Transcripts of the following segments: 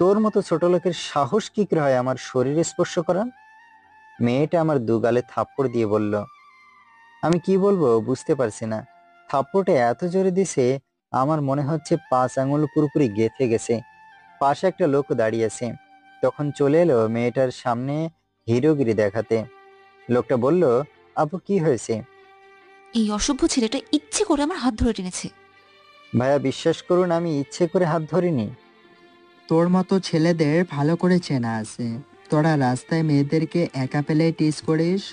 তোর মতো ছোট লোকের সাহস কি করে হয় আমার শরীরে স্পর্শ করার? মেয়েটা আমার দুগালে থাপ্পড় দিয়ে বলল। আমি কি বলবো বুঝতে পারছি না। থাপ্পড়টা এত জোরে দিছে, আমার মনে হচ্ছে 5 আঙুল পুরোপুরি গেঁথে গেছে। পাশে একটা লোক দাঁড়িয়ে আছে। তখন চলে এলো মেয়েটার সামনে হিরোগিরি দেখাতে। লোকটা বলল, আপু কি হয়েছে? এই অসভ্য ছেলেটা ইচ্ছে করে আমার হাত ধরে টেনেছে। ভাইয়া বিশ্বাস করুন, আমি ইচ্ছে করে হাত ধরিনি। তোর মতো ছেলেদের ভালো করে চেনা আছে। তোরা রাস্তায় মেয়েদেরকে একা পেলে টিজ করিস।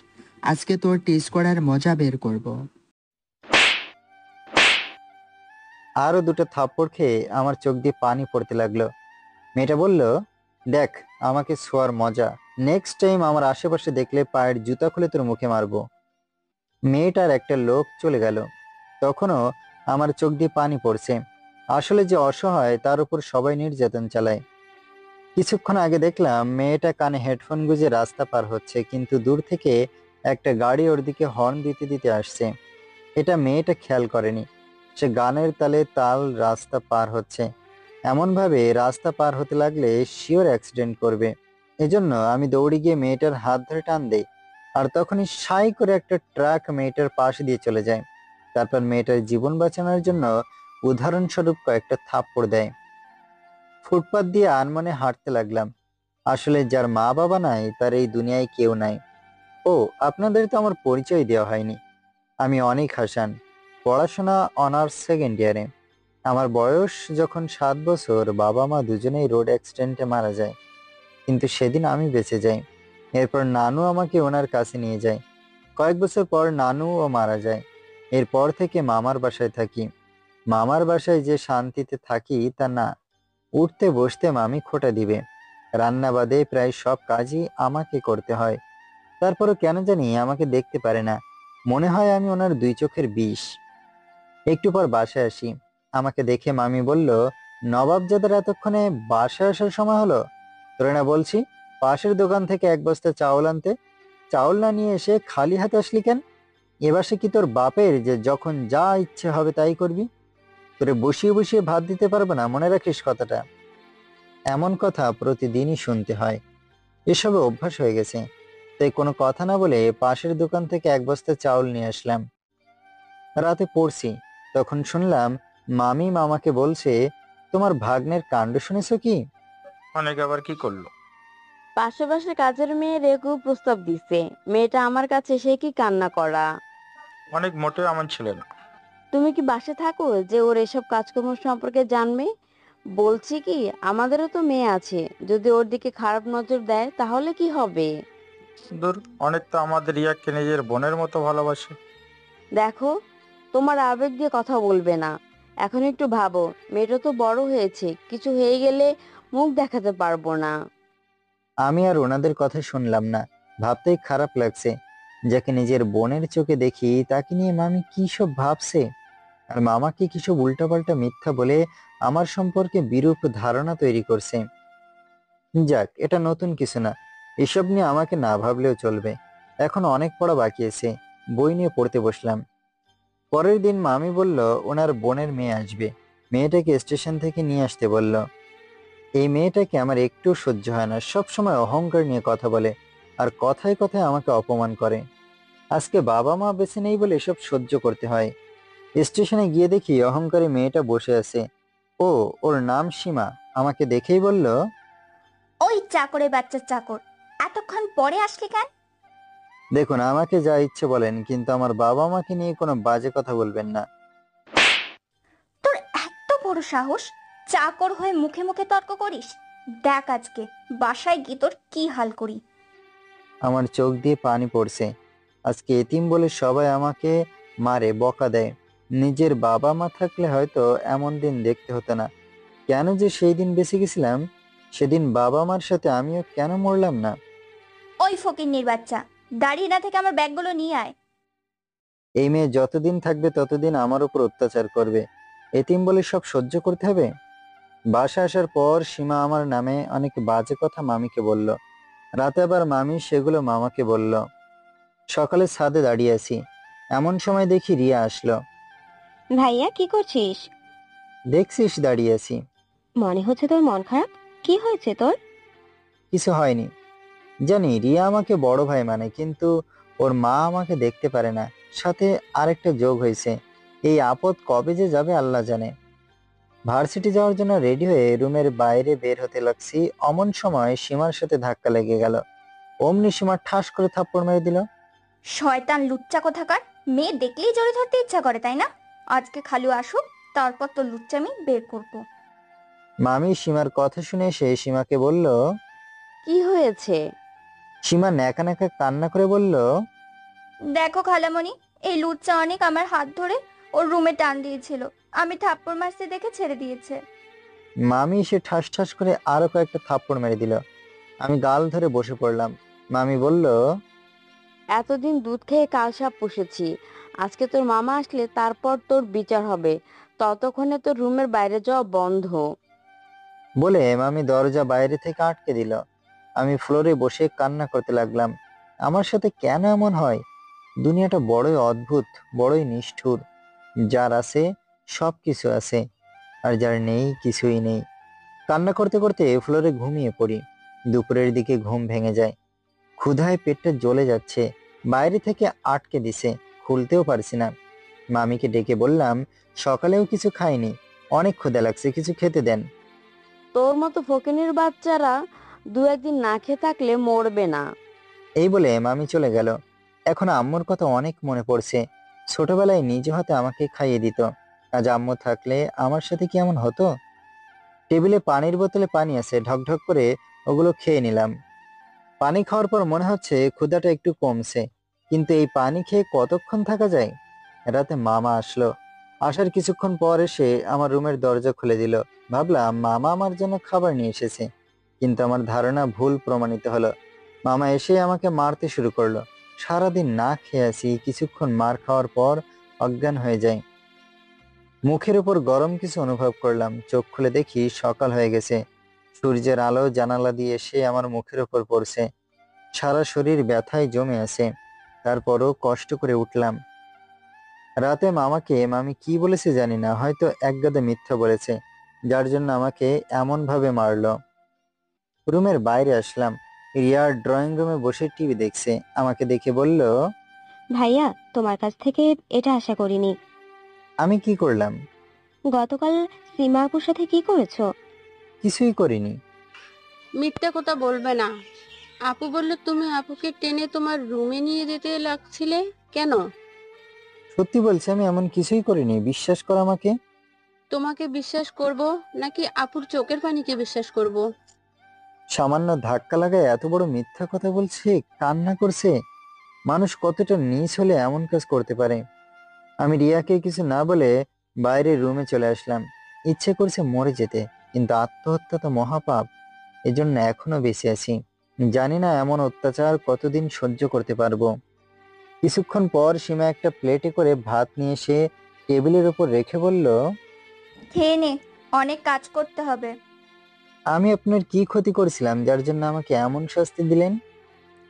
আজকে তোর টিজ করার মজা বের করব। আরো দুটো থাপ্পড় খেয়ে আমার চোখ দিয়ে পানি পড়তে লাগলো। মেয়েটা বলল, দেখ আমাকে ছোঁয়ার মজা, নেক্সট টাইম আমার আশেপাশে দেখলে পায়ের জুতা খুলে তোর মুখে মারবো। মেয়েটার একটা লোক চলে গেল। তখনও আমার চোখ দিয়ে পানি পড়ছে। আসলে যে অসহায় তার উপর সবাই নির্যাতন চালায়। কিছুক্ষণ আগে দেখলাম মেয়েটা কানে হেডফোন গুঁজে রাস্তা পার হচ্ছে, কিন্তু দূর থেকে একটা গাড়ি ওর দিকে হর্ন দিতে দিতে আসছে। এটা মেয়েটা খেয়াল করেনি। সে গানের তালে তাল রাস্তা পার হচ্ছে। এমন ভাবে রাস্তা পার হতে লাগলে শিওর অ্যাক্সিডেন্ট করবে। এজন্য আমি দৌড়ে গিয়ে মেয়েটার হাত ধরে টান দেই। আর তখনই সাই করে একটা ট্রাক মেয়েটার পাশে দিয়ে চলে যায়। তারপর মেয়েটার জীবন বাঁচানোর জন্য উদাহরণস্বরূপ কয়েকটা থাপ্পড় দেয়। ফুটপাত দিয়ে আনমনে হাঁটতে লাগলাম। আসলে যার মা বাবা নাই তার এই দুনিয়ায় কেউ নাই। ও, আপনাদের তো আমার পরিচয় দেওয়া হয়নি। আমি অনেক হাসান, পড়াশোনা অনার্স সেকেন্ড ইয়ারে। আমার বয়স যখন 7 বছর, বাবা মা দুজনেই রোড অ্যাক্সিডেন্টে মারা যায়, কিন্তু সেদিন আমি বেঁচে যাই। এরপর নানু আমাকে ওনার কাছে নিয়ে যায়। কয়েক বছর পর নানুও মারা যায়। এরপর থেকে মামার বাসায় থাকি। মামার বাসায় যে শান্তিতে থাকি তা না। উঠতে বসতে মামি খোঁটা দিবে, রান্না বাদে প্রায় সব কাজই আমাকে করতে হয়। তারপরও কেন জানি আমাকে দেখতে পারে না, মনে হয় আমি ওনার 2 চোখের বিষ। একটু পর বাসায় আসি। আমাকে দেখে মামি বলল, নবাবজাদার এতক্ষণে বাসায় আসার সময় হলো? তোরে না বলছি পাশের দোকান থেকে 1 বস্তা চাউল আনতে? চাউল না নিয়ে এসে খালি হাতে আসলি কেন? এবার সে কি তোর বাপের যে যখন যা ইচ্ছে হবে তাই করবি? তোরে বসিয়ে বসিয়ে ভাত দিতে পারবো না, মনে রাখিস কথাটা। এমন কথা প্রতিদিনই শুনতে হয়। এসবে অভ্যাস হয়ে গেছে। তাই কোনো কথা না বলে পাশের দোকান থেকে 1 বস্তা চাউল নিয়ে আসলাম। রাতে পড়ছি, তখন শুনলাম মামি মামাকে বলছে, তোমার ভাগ্নের কাণ্ড শুনেছো কি? অনেক আবার কি করলো? পাশাপাশি কাজের মেয়ে রেগু প্রস্তাব দিছে। মেয়েটা আমার কাছে এসে কি কান্না করা। অনেক মোটেও এমন ছিল না। তুমি কি বাসে থাকো যে ওর এসব কাজকর্ম সম্পর্কে জানবে? বলছি কি, আমাদেরও তো মেয়ে আছে, যদি ওর দিকে খারাপ নজর দেয় তাহলে কি হবে? দূর, অনেক তো আমাদের রিয়াকে নিজের বোনের মতো ভালোবাসে। দেখো, তোমার আবেগ দিয়ে কথা বলবে না। এখন একটু ভাবো, মেয়েটা তো বড় হয়েছে, কিছু হয়ে গেলে মুখ দেখাতে পারবো না। আমি আর ওনাদের কথা শুনলাম না। ভাবতেই খারাপ লাগছে, যাকে নিজের বোনের চোখে দেখি তাকে নিয়ে মামি কি সব ভাবছে। আর মামাকে কিসব উল্টাপাল্টা মিথ্যা বলে আমার সম্পর্কে বিরূপ ধারণা তৈরি করছে। যাক, এটা নতুন কিছু না। এসব নিয়ে আমাকে না ভাবলেও চলবে। এখন অনেক পড়া বাকি আছে। বই নিয়ে পড়তে বসলাম। পরের দিন মামি বলল ওনার বোনের মেয়ে আসবে, মেয়েটাকে স্টেশন থেকে নিয়ে আসতে বলল। এই মেয়েটাকে আমার একটু সহ্য হয় না, সব সময় অহংকার নিয়ে কথা বলে আর কথায় কথায় আমাকে অপমান করে। আজকে বাবা মা বেঁচে নেই বলে এসব সহ্য করতে হয়। স্টেশনে গিয়ে দেখি অহংকারী মেয়েটা বসে আছে। ও, ওর নাম সীমা। আমাকে দেখেই বলল, ওই চাকরের বাচ্চা চাকর, এতক্ষণ পরে আসলি কেন? দেখুন আমাকে যা ইচ্ছে বলেন, কিন্তু আমার বাবা মাকে নিয়ে কোনো বাজে কথা বলবেন না। তোর এত বড় সাহস, চাকর হয়ে মুখে মুখে তর্ক করিস? দেখ আজকে বাসায় গিয়ে তোর কি হাল করি। আমার চোখ দিয়ে পানি পড়ছে। আজকে এতিম বলে সবাই আমাকে মারে, বকা দেয়। নিজের বাবা মা থাকলে হয়তো এমন দিন দেখতে হতো না। কেন যে সেই দিন বেঁচে গেছিলাম? সেদিন বাবা মার সাথে আমিও কেন মরলাম না? ওই ফকিন্নির বাচ্চা, দাঁড়িয়ে না থেকে আমার ব্যাগগুলো নিয়ে আয়। এই মেয়ে যতদিন থাকবে ততদিন আমার উপর অত্যাচার করবে। এতিম বলে সব সহ্য করতে হবে? বাসা আসার পর সীমা আমার নামে অনেক বাজে কথা মামিকে বলল। রাতে আবার মামি সেগুলো মামাকে বলল। সকালে ছাদে দাঁড়িয়ে আছি, এমন সময় দেখি রিয়া আসলো। ভাইয়া কি করছিস? দেখছিস দাঁড়িয়ে আছি। মনে হচ্ছে তোর মন খারাপ। কি হয়েছে তোর? কিছু হয়নি। জানি রিয়া আমাকে বড় ভাই মানে, কিন্তু ওর মা আমাকে দেখতে পারে না। সাথে আরেকটা যোগ হয়েছে। এই আপদ কবে যে যাবে আল্লাহ জানে। ভার্সিটি যাওয়ার জন্য রেডি হয়ে রুমের বাইরে বের হতে লাগছি, অমন সময় সীমার সাথে ধাক্কা লেগে গেল। অমনি সীমা ঠাস করে থাপ্পড় মেরে দিল। শয়তান লুচ্চা কোথাকার, মেয়ে দেখলেই জড়ি ধরতে ইচ্ছা করে তাই না? আজকে খালু আসুক, তারপর তো লুচ্চামি বের করবো। মামি সীমার কথা শুনে এসে সীমাকে বলল। কি হয়েছে? সীমা ন্যাকা ন্যাকা কান্না করে বলল। দেখো খালামণি, এই লুচ্চা অনেক আমার হাত ধরে ওর রুমে টান দিয়েছিল, আমি থাপ্পড় মারতে দেখে ছেড়ে দিয়েছে। মামি এসে ঠাস ঠাস করে আরো কয়েকটা থাপ্পড় মেরে দিল। আমি গাল ধরে বসে পড়লাম। মামি বলল। এতদিন দুধ খেয়ে কালসাপ পুষেছি, আজকে তোর মামা আসলে তারপর তোর বিচার হবে। ততক্ষণে তোর রুমের বাইরে যাওয়া বন্ধ। বলে মামি দরজা বাইরে থেকে আটকে দিল। আমি ফ্লোরে বসে কান্না করতে লাগলাম। আমার সাথে কেন এমন হয়? দুনিয়াটা বড়ই অদ্ভুত, বড়ই নিষ্ঠুর। যার আছে সব কিছু আছে, আর যার নেই কিছুই নেই। কান্না করতে করতে ফ্লোরে ঘুমিয়ে পড়ি। দুপুরের দিকে ঘুম ভেঙে যায়। ক্ষুধায় পেটটা জ্বলে যাচ্ছে। বাইরে থেকে আটকে দিছে, খুলতেও পারছি না। মামিকে ডেকে বললাম, সকালেও কিছু খাইনি, অনেক ক্ষুধা লাগছে, কিছু খেতে দেন। তোর মতো ফকিনীর বাচ্চারা দু একদিন না খেয়ে থাকলে মরবে না। এই বলে মামি চলে গেল। এখন আম্মুর কথা অনেক মনে পড়ছে। ছোটবেলায় নিজ হাতে আমাকে খাইয়ে দিত। আজ আম্মু থাকলে আমার সাথে কি এমন হতো? টেবিলে পানির বোতলে পানি আছে, ঢকঢক করে ওগুলো খেয়ে নিলাম। পানি খাওয়ার পর মনে হচ্ছে ক্ষুধাটা একটু কমছে, কিন্তু এই পানি খেয়ে কতক্ষণ থাকা যায়? রাতে মামা আসলো। আসার কিছুক্ষণ পর এসে আমার রুমের দরজা খুলে দিল। ভাবলাম মামা আমার জন্য খাবার নিয়ে এসেছে, কিন্তু আমার ধারণা ভুল প্রমাণিত হলো। মামা এসে আমাকে মারতে শুরু করলো। সারাদিন না খেয়ে আছি, কিছুক্ষণ মার খাওয়ার পর অজ্ঞান হয়ে যায়। মুখের উপর গরম কিছু অনুভব করলাম। চোখ খুলে দেখি সকাল হয়ে গেছে। সূর্যের আলো জানালা দিয়ে এসে আমার মুখের উপর পড়ছে। সারা শরীর ব্যথায় জমে আছে। তারপরও কষ্ট করে উঠলাম। রাতে মামাকে মামি কি বলেছে জানি না, হয়তো একগাদা মিথ্যা বলেছে, যার জন্য আমাকে এমন ভাবে মারলো। রুমের বাইরে আসলাম। রিয়া ড্রয়িং রুমে বসে টিভি দেখছে। আমাকে দেখে বলল। ভাইয়া, তোমার কাছ থেকে এটা আশা করিনি। আমি কি করলাম? গতকাল সীমা আপুর সাথে কি করেছো? কিছুই করিনি। মিথ্যা কথা বলবে না। আপু বলল তুমি আপুকে টেনে তোমার রুমে নিয়ে যেতে লাগছিলে কেন? সত্যি বলছি, আমি এমন কিছুই করিনি, বিশ্বাস কর আমাকে। তোমাকে বিশ্বাস করব নাকি আপুর চোখের পানিকে বিশ্বাস করব? সামান্য ধাক্কা লাগায় এত বড় মিথ্যা কথা বলছে, কান্না করছে। মানুষ কতটা নীচ হলে এমন কাজ করতে পারে? আমি রিয়াকে কিছু না বলে বাইরের রুমে চলে আসলাম। ইচ্ছে করছে মরে যেতে, কিন্তু আত্মহত্যা তো মহাপাপ। এজন্য এখনো বেঁচে আছি। জানি না এমন অত্যাচার কতদিন সহ্য করতে পারবো। কিছুক্ষণ পর সীমা একটা প্লেটে করে ভাত নিয়ে এসে টেবিলের উপর রেখে বলল। খেয়ে নে, অনেক কাজ করতে হবে। আমি আপনার কি ক্ষতি করেছিলাম যার জন্য আমাকে এমন শাস্তি দিলেন?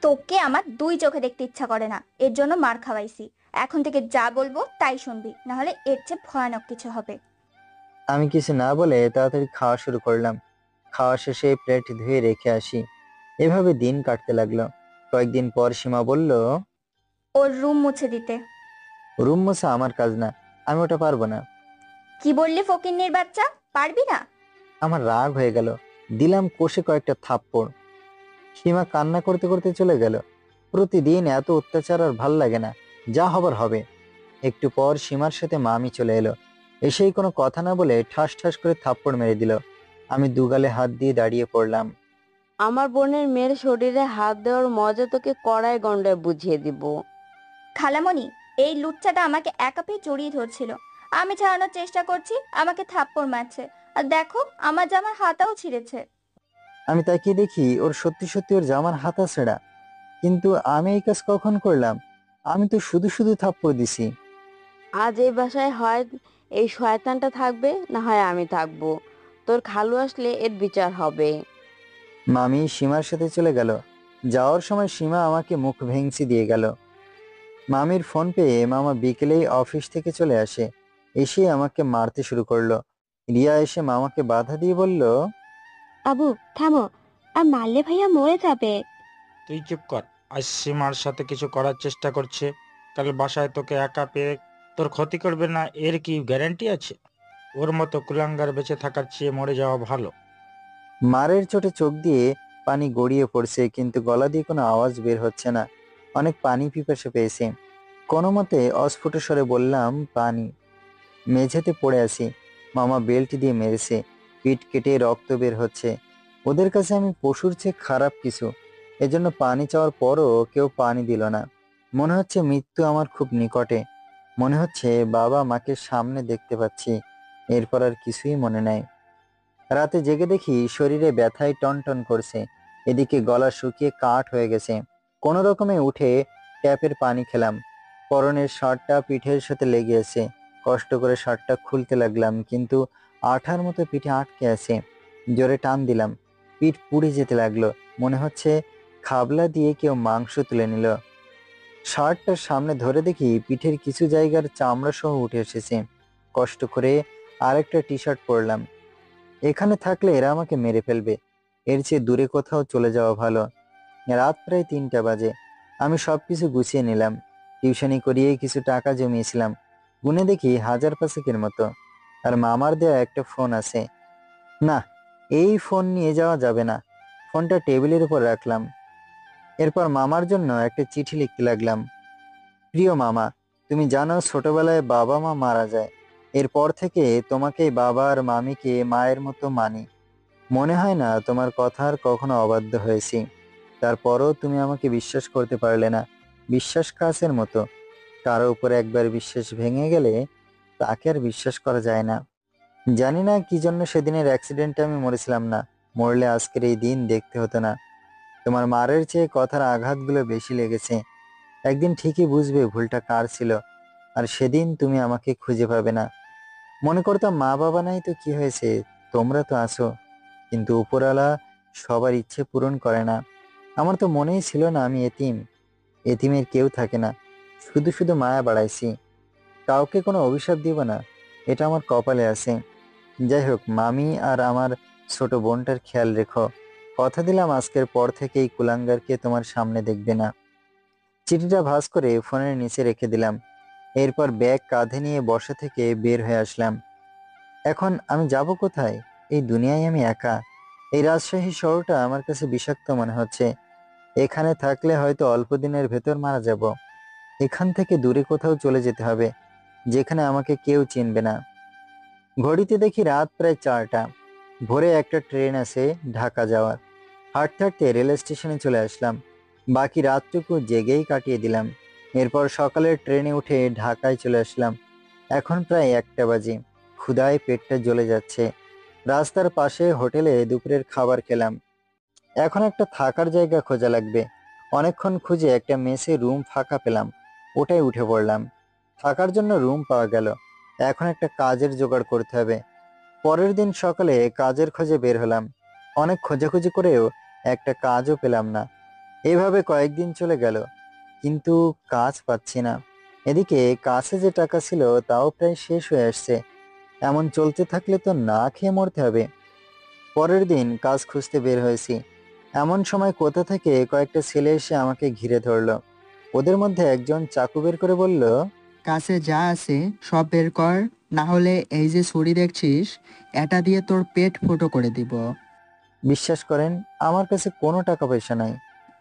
তোকে আমার দুই চোখে দেখতে ইচ্ছা করে না, এর জন্য মার খাওয়াইছি। এখন থেকে যা বলবো তাই শুনবি, নাহলে এর চেয়ে ভয়ানক কিছু হবে। আমি কিছু না বলে তাড়াতাড়ি খাওয়া শুরু করলাম। খাওয়া শেষে প্লেট ধুয়ে রেখে আসি। এভাবে দিন কাটতে লাগলো। কয়েকদিন পর সীমা বলল। ওর রুম মুছে দিতে। রুম মোছা আমার কাজ না, আমি ওটা পারবো না। কি বললি ফকিন্নির বাচ্চা, পারবি না? আমার রাগ হয়ে গেল। দিলাম কষে কয়েকটা থাপ্পড়। সীমা কান্না করতে করতে চলে গেল। প্রতিদিন এত অত্যাচার আর ভাল লাগে না, যা হবার হবে। একটু পর সীমার সাথে মামি চলে এলো। এসেই কোনো কথা না বলে ঠাস ঠাস করে থাপ্পড় মেরে দিল। আমি দুগালে হাত দিয়ে দাঁড়িয়ে পড়লাম। আমার বোনের মেয়ের শরীরে হাত দেওয়ার মজা তোকে কড়াই গন্ডায় বুঝিয়ে দিব। খালামণি, এই লুচ্চাটা আমাকে একা পেয়ে জড়িয়ে ধরছিল, আমি ছাড়ানোর চেষ্টা করছি, আমাকে থাপ্পড় মারছে। আর দেখো, আমার জামার হাতাও ছিঁড়েছে। আমি তাকিয়ে দেখি ওর সত্যি সত্যি ওর জামার হাতা ছেঁড়া। কিন্তু আমি এই কাজ কখন করলাম? আমি তো শুধু শুধু থাপ্পড় দিছি। আজ এই বাসায় হয় এই শয়তানটা থাকবে, না হয় আমি থাকবো। তোর খালু আসলে এর বিচার হবে। মামি সীমার সাথে চলে গেল। যাওয়ার সময় সীমা আমাকে মুখ ভেঙচি দিয়ে গেল। মামির ফোন পেয়ে মামা বিকেলেই অফিস থেকে চলে আসে। এসে আমাকে মারতে শুরু করলো। রিয়া এসে মামাকে বাধা দিয়ে বলল। আবু থামো, আর মারলে ভাইয়া মরে যাবে। তুই চুপ কর। আজ সীমার সাথে কিছু করার চেষ্টা করছে, কাল বাসায় তোকে একা পেয়ে তোর ক্ষতি করবে না এর কি গ্যারান্টি আছে? ওর মতো কুলাঙ্গার বেঁচে থাকার চেয়ে মরে যাওয়া ভালো। মারের চোটে চোখ দিয়ে পানি গড়িয়ে পড়ছে, কিন্তু গলা দিয়ে কোনো আওয়াজ বের হচ্ছে না। অনেক পানি পিপাসা পেয়েছে। কোনো মতে অস্ফুট স্বরে বললাম, পানি। মেঝেতে পড়ে আছি। মামা বেল্ট দিয়ে মেরেছে, পিঠ কেটে রক্ত বের হচ্ছে। ওদের কাছে আমি পশুর চেয়ে খারাপ কিছু। এজন্য পানি চাওয়ার পরও কেউ পানি দিল না। মনে হচ্ছে মৃত্যু আমার খুব নিকটে। মনে হচ্ছে বাবা মাকে সামনে দেখতে পাচ্ছি। এরপর আর কিছুই মনে নাই। রাতে জেগে দেখি শরীরে ব্যথায় টনটন করছে। এদিকে গলা শুকিয়ে কাঠ হয়ে গেছে। কোনো রকমে উঠে ট্যাপের পানি খেলাম। পরনের শার্টটা পিঠের সাথে লেগে আছে। কষ্ট করে শার্টটা খুলতে লাগলাম, কিন্তু আঠার মতো পিঠে আটকে আছে। জোরে টান দিলাম, পিঠ পুড়ে যেতে লাগলো। মনে হচ্ছে খাবলা দিয়ে কেউ মাংস তুলে নিল। শার্টটার সামনে ধরে দেখি পিঠের কিছু জায়গার চামড়া সহ উঠে এসেছে। কষ্ট করে আরেকটা টি শার্ট পরলাম। এখানে থাকলে এরা আমাকে মেরে ফেলবে। এর চেয়ে দূরে কোথাও চলে যাওয়া ভালো। রাত প্রায় 3টা বাজে। আমি সবকিছু গুছিয়ে নিলাম। টিউশনি করিয়ে কিছু টাকা জমিয়েছিলাম। গুনে দেখি 1000 পাঁচেকের মতো। আর মামার দেয়া একটা ফোন আছে। না, এই ফোন নিয়ে যাওয়া যাবে না। ফোনটা টেবিলের উপর রাখলাম। এরপর মামার জন্য একটা চিঠি লিখতে লাগলাম। প্রিয় মামা, তুমি জানো ছোটবেলায় বাবা মা মারা যায়। এরপর থেকে তোমাকেই বাবা আর মামিকে মায়ের মতো মানি। মনে হয় না তোমার কথার কখনো অবাধ্য হয়েছি। তারপরও তুমি আমাকে বিশ্বাস করতে পারলে না। বিশ্বাস কাছের মতো। কারো উপর একবার বিশ্বাস ভেঙে গেলে তাকে আর বিশ্বাস করা যায় না। জানি না কি জন্য সেদিনের অ্যাক্সিডেন্টে আমি মরেছিলাম না। মরলে আজকের এই দিন দেখতে হতো না। তোমার মারের চেয়ে কথার আঘাতগুলো বেশি লেগেছে। একদিন ঠিকই বুঝবে ভুলটা কার ছিল। আর সেদিন তুমি আমাকে খুঁজে পাবে না। মনে করতাম মা বাবা নাই তো কি হয়েছে, তোমরা তো আছো। কিন্তু উপরওয়ালা সবার ইচ্ছে পূরণ করে না। আমার তো মনেই ছিল না আমি এতিম। এতিমের কেউ থাকে না। শুধু শুধু মায়া বাড়াইছি। কাউকে কোনো অভিশাপ দিব না, এটা আমার কপালে আছে। যাই হোক, মামি আর আমার ছোট বোনটার খেয়াল রেখো। কথা দিলাম আজকের পর থেকে এই কুলাঙ্গারকে তোমার সামনে দেখবে না। চিঠিটা ভাঁজ করে ফোনের নিচে রেখে দিলাম। এরপর ব্যাগ কাঁধে নিয়ে বসা থেকে বের হয়ে আসলাম। এখন আমি যাব কোথায়? এই দুনিয়ায় আমি একা। এই রাজশাহী শহরটা আমার কাছে বিষাক্ত মনে হচ্ছে। এখানে থাকলে হয়তো অল্প দিনের ভেতর মারা যাব। এখান থেকে দূরে কোথাও চলে যেতে হবে, যেখানে আমাকে কেউ চিনবে না। ঘড়িতে দেখি রাত প্রায় 4টা। ভোরে একটা ট্রেন আছে ঢাকা যাওয়ার। হাঁটতে হাঁটতে রেল স্টেশনে চলে আসলাম। বাকি রাতটুকু জেগেই কাটিয়ে দিলাম। এরপর সকালের ট্রেনে উঠে ঢাকায় চলে আসলাম। এখন প্রায় 1টা বাজে। ক্ষুধায় পেটটা জ্বলে যাচ্ছে। রাস্তার পাশে হোটেলে দুপুরের খাবার খেলাম। এখন একটা থাকার জায়গা খোঁজা লাগবে। অনেকক্ষণ খুঁজে একটা মেসে রুম ফাঁকা পেলাম। ওটাই উঠে পড়লাম। থাকার জন্য রুম পাওয়া গেল। এখন একটা কাজের জোগাড় করতে হবে। পরের দিন সকালে কাজের খোঁজে বের হলাম। অনেক খোঁজাখুঁজি করেও একটা কাজও পেলাম না। এইভাবে কয়েকদিন চলে গেল, কিন্তু কাজ পাচ্ছি না। এদিকে কাছে যে টাকা ছিল তাও প্রায় শেষ হয়ে আসছে। এমন চলতে থাকলে তো না খেয়ে মরতে হবে। পরের দিন কাজ খুঁজতে বের হয়েছি। এমন সময় কোথা থেকে কয়েকটা ছেলে এসে আমাকে ঘিরে ধরলো। ওদের মধ্যে একজন চাকু বের করে বলল, কাছে যা আছে সব বের কর, না হলে এই যে ছুরি দেখছিস, এটা দিয়ে তোর পেট ফুটো করে দিব। বিশ্বাস করেন, আমার কাছে কোনো টাকা পয়সা নাই।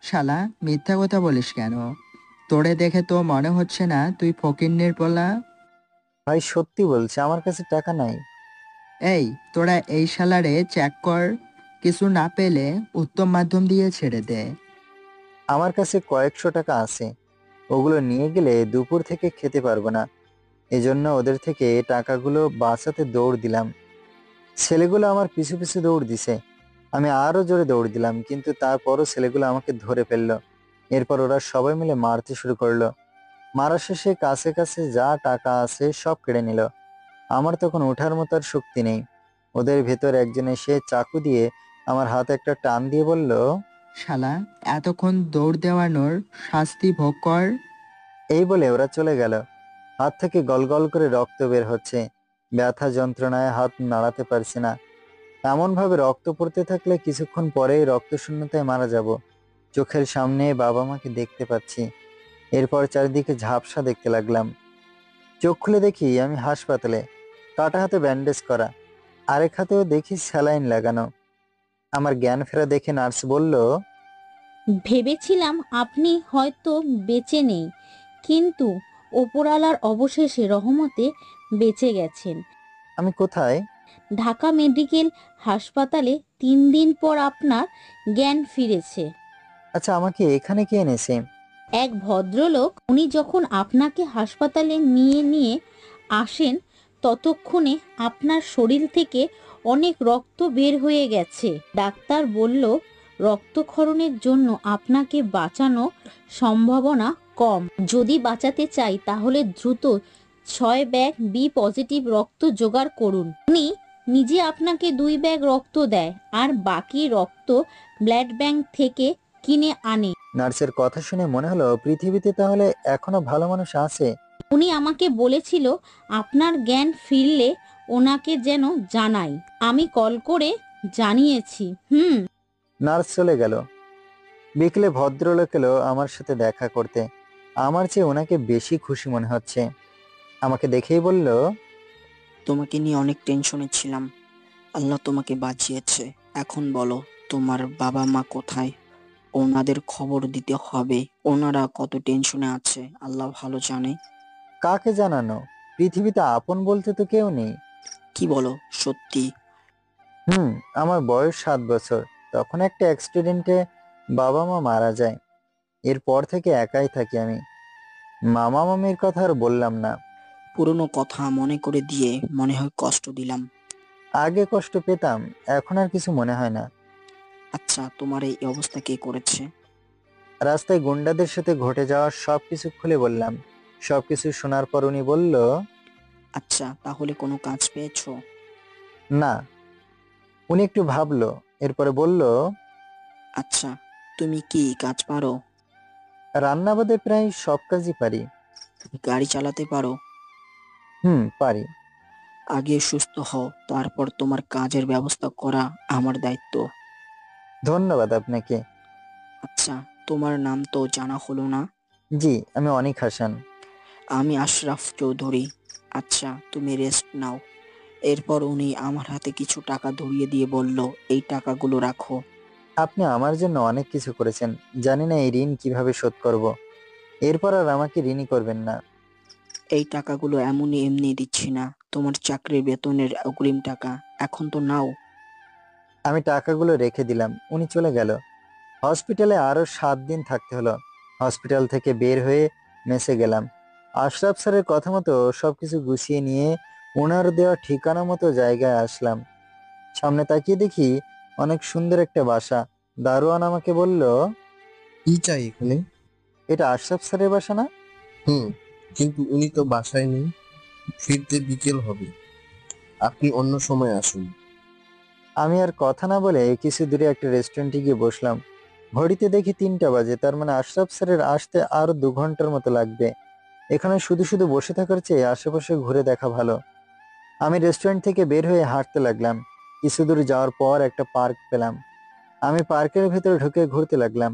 শালা, মিথ্যা কথা বলিস কেন? তোরে দেখে তো মনে হচ্ছে না তুই ফকিন্নির পোলা। ভাই সত্যি বলছে, আমার কাছে টাকা নাই। এই, তোরা এই শালারে চেক কর। কিছু না পেলে উত্তম মাধ্যম দিয়ে ছেড়ে দে। আমার কাছে কয়েকশো টাকা আছে। ওগুলো নিয়ে গেলে দুপুর থেকে খেতে পারবো না। এজন্য ওদের থেকে টাকাগুলো বাঁচাতে দৌড় দিলাম। ছেলেগুলো আমার পিছু পিছু দৌড় দিছে। আমি আরো জোরে দৌড় দিলাম, কিন্তু তারপরও ছেলেগুলো আমাকে ধরে ফেললো। এরপর ওরা সবাই মিলে মারতে শুরু করলো। মারা শেষে কাছে কাছে যা টাকা আছে সব কেড়ে নিল। আমার তখন ওঠার মতো আর শক্তি নেই। ওদের ভেতর একজন এসে চাকু দিয়ে আমার হাতে একটা টান দিয়ে বলল, শালা, এতক্ষণ দৌড় দেওয়ানোর শাস্তি ভোগ কর। এই বলে ওরা চলে গেল। হাত থেকে গল গল করে রক্ত বের হচ্ছে। ব্যথা যন্ত্রণায় হাত নাড়াতে পারছি না। এমন ভাবে রক্ত পড়তে থাকলে কিছুক্ষণ পরেই রক্তশূন্যতায় মারা যাব। চোখের সামনে বাবা মাকে দেখতে পাচ্ছি। এরপর চারিদিকে ঝাপসা দেখতে লাগলাম। চোখ খুলে দেখি আমি হাসপাতালে, কাটা হাতে ব্যান্ডেজ করা, আরেক হাতেও দেখি স্যালাইন লাগানো। আমার জ্ঞান ফেরা দেখে নার্স বলল, ভেবেছিলাম আপনি হয়তো বেঁচে নেই, কিন্তু ওপরওয়ালার অবশেষে রহমতে বেঁচে গেছেন। আমি কোথায়? ঢাকা মেডিকেল হাসপাতালে 3 দিন পর আপনার জ্ঞান ফিরেছে। আচ্ছা, আমাকে এখানে কে এনেছে? এক ভদ্রলোক, উনি যখন আপনাকে হাসপাতালে নিয়ে আসেন ততক্ষণে আপনার শরীর থেকে অনেক রক্ত বের হয়ে গেছে। ডাক্তার বলল রক্তক্ষরণের জন্য আপনাকে বাঁচানো সম্ভাবনা কম। যদি বাঁচাতে চাই তাহলে দ্রুত 6 ব্যাগ বি পজিটিভ রক্ত জোগাড় করুন। উনি নিজে আপনাকে 2 ব্যাগ রক্ত দেয় আর বাকি রক্ত ব্লাড ব্যাংক থেকে কিনে আনে। নার্সের কথা শুনে মনে হলো পৃথিবীতে তাহলে এখনো ভালো মানুষ আছে। উনি আমাকে বলেছিল আপনার জ্ঞান ফিরলে ওনাকে যেন জানাই। আমি কল করে জানিয়েছি। নার্স চলে গেল। বিকেলে ভদ্রলোক এলো আমার সাথে দেখা করতে। আমার চেয়ে ওনাকে বেশি খুশি মনে হচ্ছে। আমাকে দেখেই বলল, তোমাকে নিয়ে অনেক টেনশনে ছিলাম। আল্লাহ তোমাকে বাঁচিয়েছে। এখন বলো, তোমার বাবা মা কোথায়? ওনাদের খবর দিতে হবে। ওনারা কত টেনশনে আছে আল্লাহ ভালো জানে। কাকে জানানো? পৃথিবীতে আপন বলতে তো কেউ নেই। কি বলো, সত্যি? আমার বয়স 7 বছর। তখন একটা অ্যাক্সিডেন্টে বাবা মা মারা যায়। এরপর থেকে একাই থাকি আমি। মামা মামির কথা আর বললাম না। পুরনো কথা মনে করে দিয়ে মনে হয় কষ্ট দিলাম। আগে কষ্ট পেতাম, এখন আর কিছু মনে হয় না। আচ্ছা, তোমার এই অবস্থা কে করেছে? রাস্তায় গুন্ডাদের সাথে ঘটে যাওয়া সবকিছু খুলে বললাম। সবকিছু শোনার পর উনি বলল, আচ্ছা, তাহলে কোনো কাজ পেয়েছো? না। উনি একটু ভাবলো, এরপরে বলল, আচ্ছা, তুমি কি কাজ পারো? রান্না বাদে প্রায় সব কাজই পারি। গাড়ি চালাতে পারো? পারি। আগে সুস্থ হও, তারপর তোমার কাজের ব্যবস্থা করা আমার দায়িত্ব। ধন্যবাদ আপনাকে। আচ্ছা, তোমার নাম তো জানা হলো না। জি, আমি অনিক হাসান। আমি আশরাফ চৌধুরী। আচ্ছা, তুমি রেস্ট নাও। এরপর উনি আমার হাতে কিছু টাকা ধরিয়ে দিয়ে বলল, এই টাকাগুলো রাখো। আপনি আমার জন্য অনেক কিছু করেছেন। জানি না এই ঋণ কিভাবে শোধ করব। এরপর আর আমাকে ঋণী করবেন না। এই টাকাগুলো এমনি এমনি দিচ্ছি না, তোমার চাকরির বেতনের অগ্রিম টাকা। এখন তো নাও। আমি টাকাগুলো রেখে দিলাম। উনি চলে গেল। হসপিটালে আরো 7 দিন থাকতে হলো। হসপিটাল থেকে বের হয়ে মেসে গেলাম। আশরাফ স্যারের কথা মতো সবকিছু গুছিয়ে নিয়ে ওনার দেওয়া ঠিকানা মতো জায়গায় আসলাম। সামনে তাকিয়ে দেখি অনেক সুন্দর একটা বাসা। দারোয়ান আমাকে বলল, কি চাই এখানে? এটা আশরাফ স্যারের বাসা না? কিন্তু উনি তো বাসায় নেই। ফিরতে বিকেল হবে, আপনি অন্য সময় আসুন। আমি আর কথা না বলে কিছু দূরে একটা রেস্টুরেন্টে গিয়ে বসলাম। ঘড়িতে দেখি 3টা বাজে। তার মানে আশরাফ স্যারের আসতে আরো 2 ঘন্টার মতো লাগবে। এখানে শুধু শুধু বসে থাকার চেয়ে আশেপাশে ঘুরে দেখা ভালো। আমি রেস্টুরেন্ট থেকে বের হয়ে হাঁটতে লাগলাম। কিছু দূর যাওয়ার পর একটা পার্ক পেলাম। আমি পার্কের ভেতরে ঢুকে ঘুরতে লাগলাম।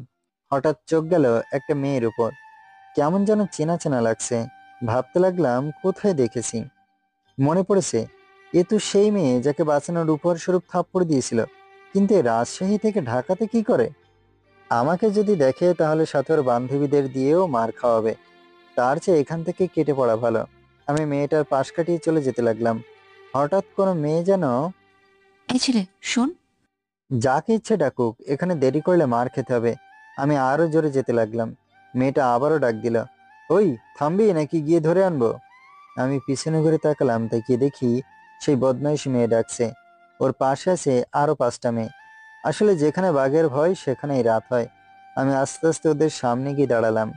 হঠাৎ চোখ গেল একটা মেয়ের উপর। কেমন যেন চেনা চেনা লাগছে। ভাবতে লাগলাম কোথায় দেখেছি। মনে পড়েছে, এ তো সেই মেয়ে যাকে বাঁচানোর উপহার স্বরূপ থাপ্পড় দিয়েছিল। কিন্তু এ রাজশাহী থেকে ঢাকাতে কি করে? আমাকে যদি দেখে তাহলে সাথে ওর বান্ধবীদের দিয়েও মার খাওয়াবে। তার চেয়ে এখান থেকে কেটে পড়া ভালো। আমি মেয়েটার পাশ কাটিয়ে চলে যেতে লাগলাম। হঠাৎ কোনো মেয়ে যেন, এই ছেলে শোন। যাকে ইচ্ছে ডাকুক, এখানে দেরি করলে মার খেতে হবে। আমি আরো জোরে যেতে লাগলাম। মেয়েটা আবারও ডাক দিল, ওই থামবি নাকি গিয়ে ধরে আনবো? আমি পিছনে ঘুরে তাকালাম, তাকিয়ে দেখি সেই বদমাইশ মেয়ে ডাকছে। ওর পাশে আছে আরো 5টা মেয়ে। আসলে যেখানে বাঘের ভয় সেখানেই রাত হয়। আমি আস্তে আস্তে ওদের সামনে গিয়ে দাঁড়ালাম।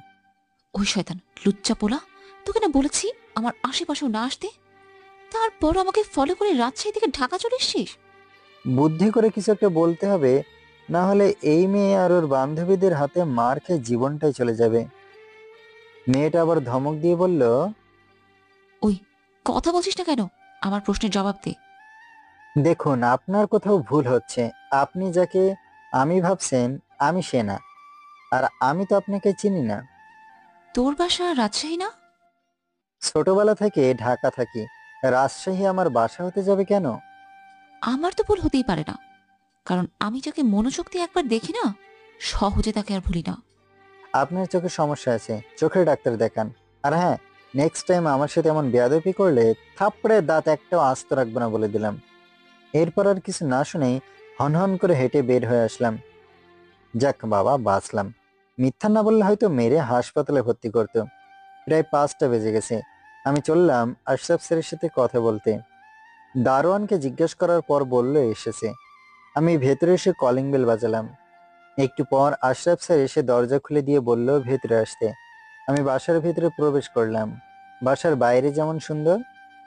ওই শয়তান লুচ্চা পোলা, তোকে না বলেছি আমার আশেপাশেও না আসতে, তারপর আমাকে ফলো করে রাজশাহী থেকে ঢাকা চলে এসছিস। বুদ্ধি করে কিছু একটা বলতে হবে, না হলে এই মেয়ে আর ওর বান্ধবীদের হাতে মার খেয়ে জীবনটাই চলে যাবে। মেয়েটা আবার ধমক দিয়ে বলল, ওই কথা বলছিস না কেন? আমার প্রশ্নের জবাব দে। দেখুন, আপনার কোথাও ভুল হচ্ছে। আপনি যাকে আমি ভাবছেন, আমি সে না। আর আমি তো আপনাকে চিনি না। তোর বাসা রাজশাহী না? ছোটবেলা থেকে ঢাকা থাকি। রাজশাহী আমার বাসা হতে যাবে কেন? আমার তো ভুল হতেই পারে না, কারণ আমি যাকে মনোযোগ দিয়ে একবার দেখি না, সহজে তাকে আর ভুলি না। আপনার চোখে সমস্যা আছে, চোখের ডাক্তার দেখান। আর হ্যাঁ, নেক্সট টাইম আমার সাথে এমন বেয়াদবি করলে থাপ্পড়ের দাঁত একটাও আস্ত রাখবো না বলে দিলাম। এরপর আর কিছু না শুনেই হনহন করে হেঁটে বের হয়ে আসলাম। যাক বাবা, বাঁচলাম। মিথ্যা না বললে হয়তো মেরে হাসপাতালে ভর্তি করতো। প্রায় 5টা বেজে গেছে। আমি চললাম আশরাফ স্যারের সাথে কথা বলতে। দারোয়ানকে জিজ্ঞেস করার পর বলল এসেছে। আমি ভেতরে এসে কলিং বেল বাজালাম। একটু পর আশরাফ স্যার এসে দরজা খুলে দিয়ে বলল ভেতরে আসতে। আমি বাসার ভেতরে প্রবেশ করলাম। বাসার বাইরে যেমন সুন্দর,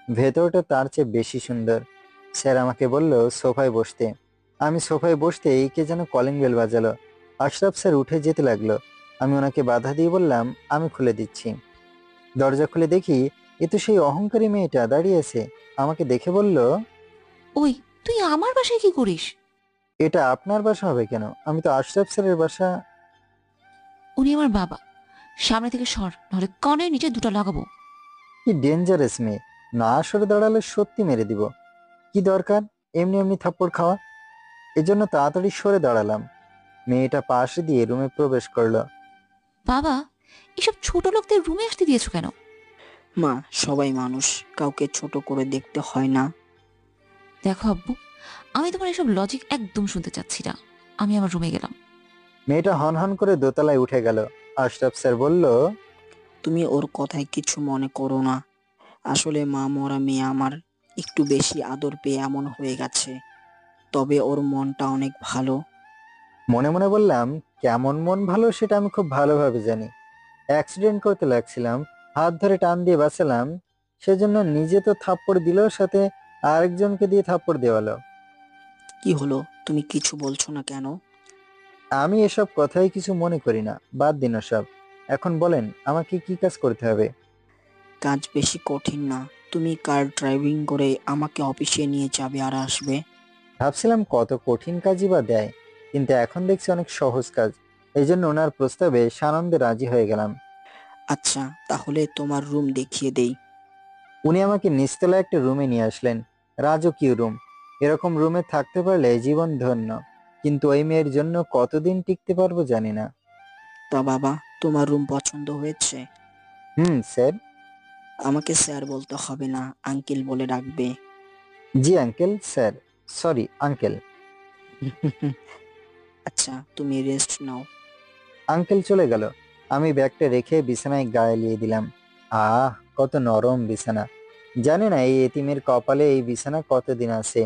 ভেতরটা তার চেয়ে বেশি সুন্দর। স্যার আমাকে বলল সোফায় বসতে। আমি সোফায় বসতেই কে যেন কলিং বেল বাজালো। আশরাফ স্যার উঠে যেতে লাগলো। আমি ওনাকে বাধা দিয়ে বললাম আমি খুলে দিচ্ছি। দরজা খুলে দেখি এ তো সেই অহংকারী মেয়েটা দাঁড়িয়ে আছে। আমাকে দেখে বলল, ওই, তুই আমার বাসায় কি করিস? এটা আপনার বাসা হবে কেন? আমি তো আশরাফ স্যারের বাসা। উনি আমার বাবা। সামনে থেকে সর, নাহলে কানের নিচে দুটো লাগাবো। কি ডেঞ্জারাস মেয়ে! না সরে দাঁড়ালে সত্যি মেরে দিব। কি দরকার এমনি এমনি থাপ্পড় খাওয়া? এজন্য তাড়াতাড়ি সরে দাঁড়ালাম। মেয়েটা পাশ দিয়ে রুমে প্রবেশ করলো। বাবা, এসব ছোট লোকদের রুমে আসতে দিয়েছো কেন? মা, সবাই মানুষ, কাউকে ছোট করে দেখতে হয় না। দেখো আব্বু, আমি তোমার এসব লজিক একদম শুনতে চাচ্ছি না। আমি আমার রুমে গেলাম। মেয়েটা হনহন করে দোতলায় উঠে গেল। আশরাফ স্যার বলল, তুমি ওর কথায় কিছু মনে করো না। আসলে মা মরা মেয়ে আমার একটু বেশি আদর পেয়ে এমন হয়ে গেছে। তবে ওর মনটা অনেক ভালো। মনে মনে বললাম, কেমন মন ভালো সেটা আমি খুব ভালোভাবে জানি। অ্যাক্সিডেন্ট করতে লাগছিলাম, হাত ধরে টান দিয়ে বাঁচালাম। সেজন্য নিজে তো থাপ্পড় দিল, সাথে আরেকজনকে দিয়ে থাপ্পড় দেওয়ালো। কি হলো, তুমি কিছু বলছো না কেন? আমি এসব কথাই কিছু মনে করি না, বাদ দিন সব। এখন বলেন আমাকে কি কাজ করতে হবে? কাজ বেশি কঠিন না। তুমি কার ড্রাইভিং করে আমাকে অফিসে নিয়ে যাবে আর আসবে। ভাবছিলাম কত কঠিন কাজই বা দেয়, কিন্তু এখন দেখছি অনেক সহজ কাজ। এই জন্য ওনার প্রস্তাবে সানন্দে রাজি হয়ে গেলাম। আচ্ছা, তাহলে তোমার রুম দেখিয়ে দেই। উনি আমাকে নিচতলা একটা রুমে নিয়ে আসলেন। রাজকীয় রুম। এরকম রুমে থাকতে পারলে জীবন ধন্য। কিন্তু ওই মেয়ের জন্য কতদিন টিকতে পারবো জানি না। তা বাবা, তোমার রুম পছন্দ হয়েছে? স্যার। আমাকে স্যার বলতে হবে না, আঙ্কেল বলে ডাকবে। জি আঙ্কেল, স্যার। Sorry uncle. আচ্ছা, তুমি রেস্ট নাও। আঙ্কেল চলে গেল। আমি ব্যাগটা রেখে বিছানায় গা এলিয়ে দিলাম। কত নরম বিছানা! জানি না এই এতিমের কপালে এই বিছানা কতদিন আছে।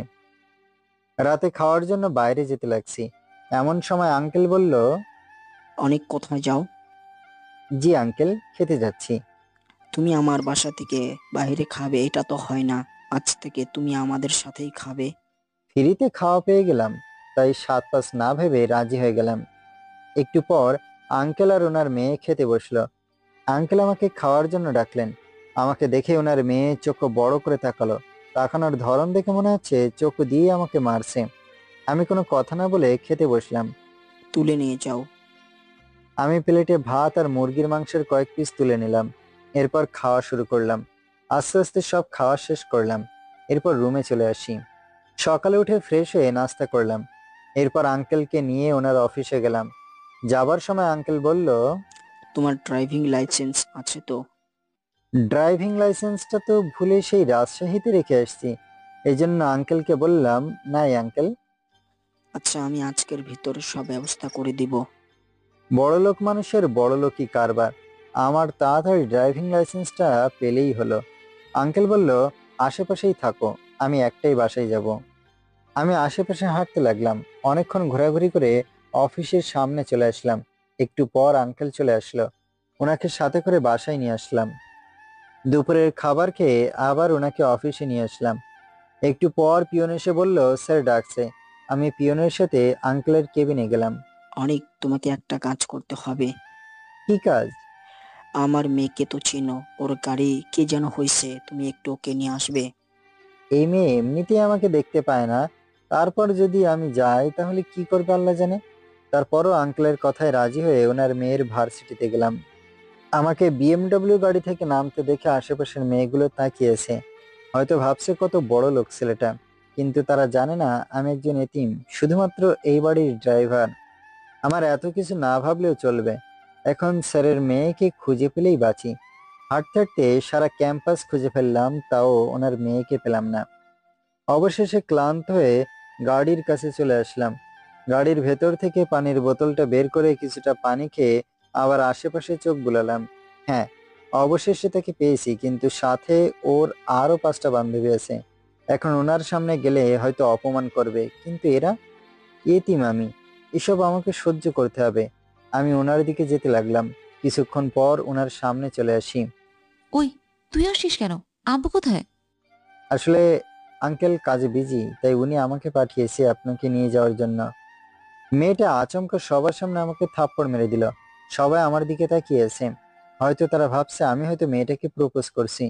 রাতে খাওয়ার জন্য বাইরে যেতে লাগছি। এমন সময় আঙ্কেল বলল, অনেক কোথায় যাও? জি আঙ্কেল, খেতে যাচ্ছি। তুমি আমার বাসা থেকে বাইরে খাবে এটা তো হয় না। আজ থেকে তুমি আমাদের সাথেই খাবে। ফ্রিতে খাওয়া পেয়ে গেলাম, তাই সাত পাঁচ না ভেবে রাজি হয়ে গেলাম। একটু পর আঙ্কেল আর ওনার মেয়ে খেতে বসলো। আঙ্কেল আমাকে খাওয়ার জন্য ডাকলেন। আমাকে দেখে ওনার মেয়ে চোখ বড় করে তাকালো। তাকানোর ধরন দেখে মনে হচ্ছে চোখ দিয়ে আমাকে মারছে। আমি কোনো কথা না বলে খেতে বসলাম। তুলে নিয়ে যাও। আমি প্লেটে ভাত আর মুরগির মাংসের কয়েক পিস তুলে নিলাম। এরপর খাওয়া শুরু করলাম। আস্তে আস্তে সব খাওয়া শেষ করলাম। এরপর রুমে চলে আসি। সকালে উঠে ফ্রেশ হয়ে নাস্তা করলাম। এরপর আঙ্কেলকে নিয়ে ওনার অফিসে গেলাম। যাবার সময় আঙ্কেল বলল, তোমার ড্রাইভিং লাইসেন্স আছে তো? ড্রাইভিং লাইসেন্সটা তো ভুলে সেই রাজশাহীতে রেখে আসছি। এই জন্য আঙ্কেলকে বললাম, নাই আঙ্কেল। আচ্ছা, আমি আজকের ভিতরে সব ব্যবস্থা করে দিব। বড়লোক মানুষের বড়লোকই কারবার। আমার তাড়াতাড়ি ড্রাইভিং লাইসেন্সটা পেলেই হলো। আঙ্কেল বলল, আশেপাশেই থাকো, আমি একটাই বাসায় যাব। আমি আশেপাশে হাঁটতে লাগলাম। অনেকক্ষণ ঘোরাঘুরি করে অফিসের সামনে চলে আসলাম। একটু পর আঙ্কেল চলে আসলো। ওনাকে সাথে করে বাসায় নিয়ে আসলাম। দুপুরের খাবার খেয়ে আবার ওনাকে অফিসে নিয়ে আসলাম। একটু পর পিয়ন এসে বলল, স্যার ডাকছে। আমি পিয়নের সাথে আঙ্কেলের কেবিনে গেলাম। অনেক, তোমাকে একটা কাজ করতে হবে। কি কাজ? আমার মেয়েকে তো চিনো, ওর গাড়ি কি যেন হয়েছে, তুমি একটু ওকে নিয়ে আসবে। এই মেয়ে এমনিতেই আমাকে দেখতে পায় না, তারপর যদি আমি যাই তাহলে কি করবে আল্লাহ জানে। তারপরও আঙ্কেলের কথায় রাজি হয়ে ওনার মেয়ের ভার্সিটিতে গেলাম। আমাকে বিএমডব্লিউ গাড়ি থেকে নামতে দেখে আশেপাশের মেয়েগুলো তাকিয়েছে, হয়তো ভাবছে কত বড় লোক ছেলেটা, কিন্তু তারা জানে না আমি একজন এতিম, শুধুমাত্র এই বাড়ির ড্রাইভার। আমার এত কিছু না ভাবলেও চলবে, এখন স্যারের মেয়েকে খুঁজে পেলেই বাঁচি। হাঁটতে হাঁটতে সারা ক্যাম্পাস খুঁজে ফেললাম, তাও ওনার মেয়েকে পেলাম না। অবশেষে ক্লান্ত হয়ে গাড়ির কাছে চলে আসলাম। গাড়ির ভেতর থেকে পানির বোতলটা বের করে কিছুটা পানি খেয়ে আবার আশেপাশে চোখ বুলালাম। হ্যাঁ, অবশেষে তাকে পেয়েছি, কিন্তু সাথে ওর আরো 5টা বান্ধবী আছে। এখন ওনার সামনে গেলে হয়তো অপমান করবে, কিন্তু এরা এতিম আমি, এসব আমাকে সহ্য করতে হবে। আমি ওনার দিকে যেতে লাগলাম। কিছুক্ষণ পর ওনার সামনে চলে আসি। ওই, তুই আসছিস কেন? আব্বু কোথায়? আসলে আঙ্কেল কাজে বিজি, তাই উনি আমাকে পাঠিয়েছে আপনাকে নিয়ে যাওয়ার জন্য। মেয়েটা আচমকা সবার সামনে আমাকে থাপ্পড় মেরে দিল। সবাই আমার দিকে তাকিয়েছে, হয়তো তারা ভাবছে আমি হয়তো মেয়েটাকে প্রপোজ করছি,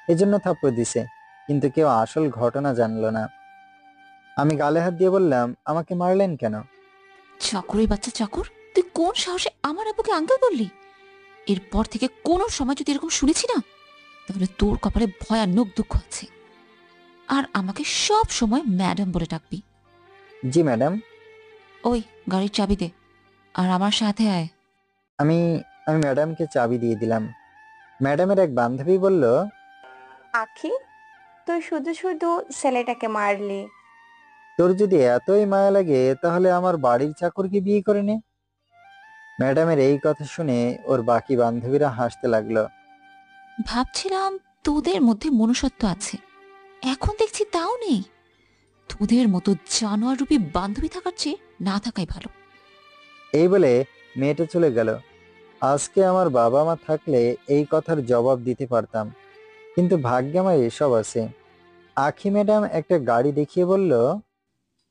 এজন্য থাপ্পড় দিছে, কিন্তু কেউ আসল ঘটনা জানলো না। আমি গালে হাত দিয়ে বললাম, আমাকে মারলেন কেন? চাকরের বাচ্চা চাকর, তুই কোন সাহসে আমার আব্বুকে আঙ্কেল বললি? এরপর থেকে কোনো সময় যদি এরকম শুনেছি না, তাহলে তোর কপালে ভয়ানক দুঃখ আছে। আর আমাকে সব সময় ম্যাডাম বলে ডাকবি। জি ম্যাডাম। ওই, গাড়ির চাবি দে আর আমার সাথে আয়। আমি আমি ম্যাডামকে চাবি দিয়ে দিলাম। ম্যাডামের এক বান্ধবী বলল, আখি, তুই শুধু শুধু ছেলেটাকে মারলি। তোর যদি এতই মায়া লাগে তাহলে আমার বাড়ির চাকরকে বিয়ে করে নে। ম্যাডামের এই কথা শুনে ওর বাকি বান্ধবীরা হাসতে লাগলো। ভাবছিলাম তোদের মধ্যে মনুষ্যত্ব আছে, এখন দেখছি তাও নেই। তোদের মতো জানোয়ার রূপী বান্ধবী থাকার চেয়ে না থাকাই ভালো। এই বলে মেয়েটা চলে গেল। আজকে আমার বাবা মা থাকলে এই কথার জবাব দিতে পারতাম, কিন্তু ভাগ্যে আমার এসব আছে। আখি ম্যাডাম একটা গাড়ি দেখিয়ে বলল,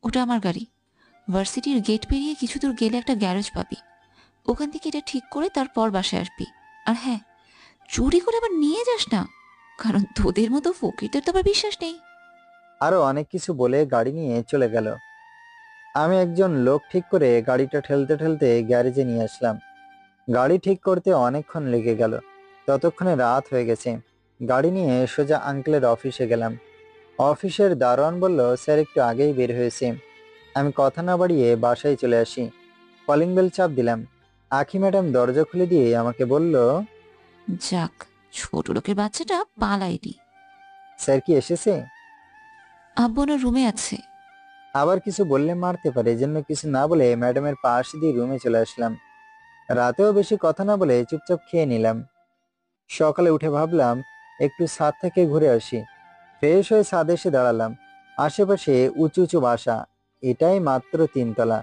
ওটা আমার গাড়ি। ভার্সিটির গেট পেরিয়ে কিছু দূর গেলে একটা গ্যারেজ পাবি, ওখান থেকে এটা ঠিক করে তারপর বাসায় আসবি। আর হ্যাঁ, চুরি করে আবার নিয়ে যাস না, কারণ তোদের মতো ফকিরদের তো আবার বিশ্বাস নেই। আরো অনেক কিছু বলে গাড়ি নিয়ে চলে গেল। আমি একজন লোক ঠিক করে গাড়িটা ঠেলতে ঠেলতে গ্যারেজে নিয়ে আসলাম। গাড়ি ঠিক করতে অনেকক্ষণ লেগে গেল, ততক্ষণে রাত হয়ে গেছে। গাড়ি নিয়ে সোজা আঙ্কেলের অফিসে গেলাম। অফিসের দারোয়ান বলল, স্যার একটু আগেই বের হয়েছে। আমি কথা না বাড়িয়ে বাসায় চলে আসি। কলিং বেল চাপ দিলাম। আখি ম্যাডাম দরজা খুলে দিয়ে আমাকে বলল, যাক, ছোট লোকের বাচ্চাটা পালাইনি। স্যার কি এসেছে? আব্বু ওনার রুমে আছে। আবার কিছু বললে মারতে পারে, এজন্য কিছু না বলে ম্যাডামের পাশ দিয়ে রুমে চলে আসলাম। রাতেও বেশি কথা না বলে চুপচাপ খেয়ে নিলাম। সকালে উঠে ভাবলাম একটু ছাদ থেকে ঘুরে আসি। ফ্রেশ হয়ে ছাদে এসে দাঁড়ালাম। আশেপাশে উঁচু উঁচু বাসা, এটাই মাত্র 3 তলা।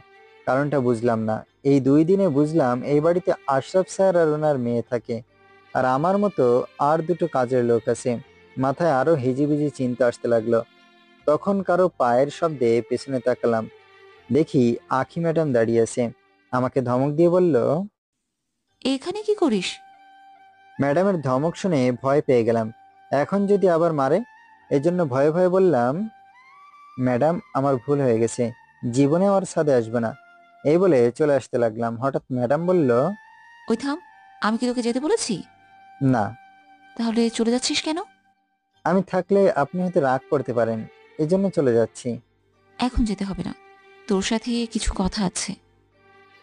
কারণটা বুঝলাম না। এই 2 দিনে বুঝলাম এই বাড়িতে আশরাফ স্যার আর ওনার মেয়ে থাকে, আর আমার মতো আর দুটো কাজের লোক আছে। মাথায় আরো হিজিবিজি চিন্তা আসতে লাগলো। তখন কারো পায়ের শব্দে পেছনে তাকালাম, দেখি আখি ম্যাডাম দাঁড়িয়ে আছে। আমাকে ধমক দিয়ে বলল, এখানে কি করিস? ম্যাডামের ধমক শুনে ভয় পেয়ে গেলাম। এখন যদি আবার মারে, এজন্য ভয়ে ভয়ে বললাম, ম্যাডাম আমার ভুল হয়ে গেছে, জীবনে আর ছাদে আসবে না। এই বলে চলে আসতে লাগলাম। হঠাৎ ম্যাডাম বলল, ওই থাম, আমি কি তোকে যেতে বলেছি? না। তাহলে চলে যাচ্ছিস কেন? আমি থাকলে আপনি হয়তো রাগ করতে পারেন, এজন্য চলে যাচ্ছি। এখন যেতে হবে না, তোর সাথে কিছু কথা আছে।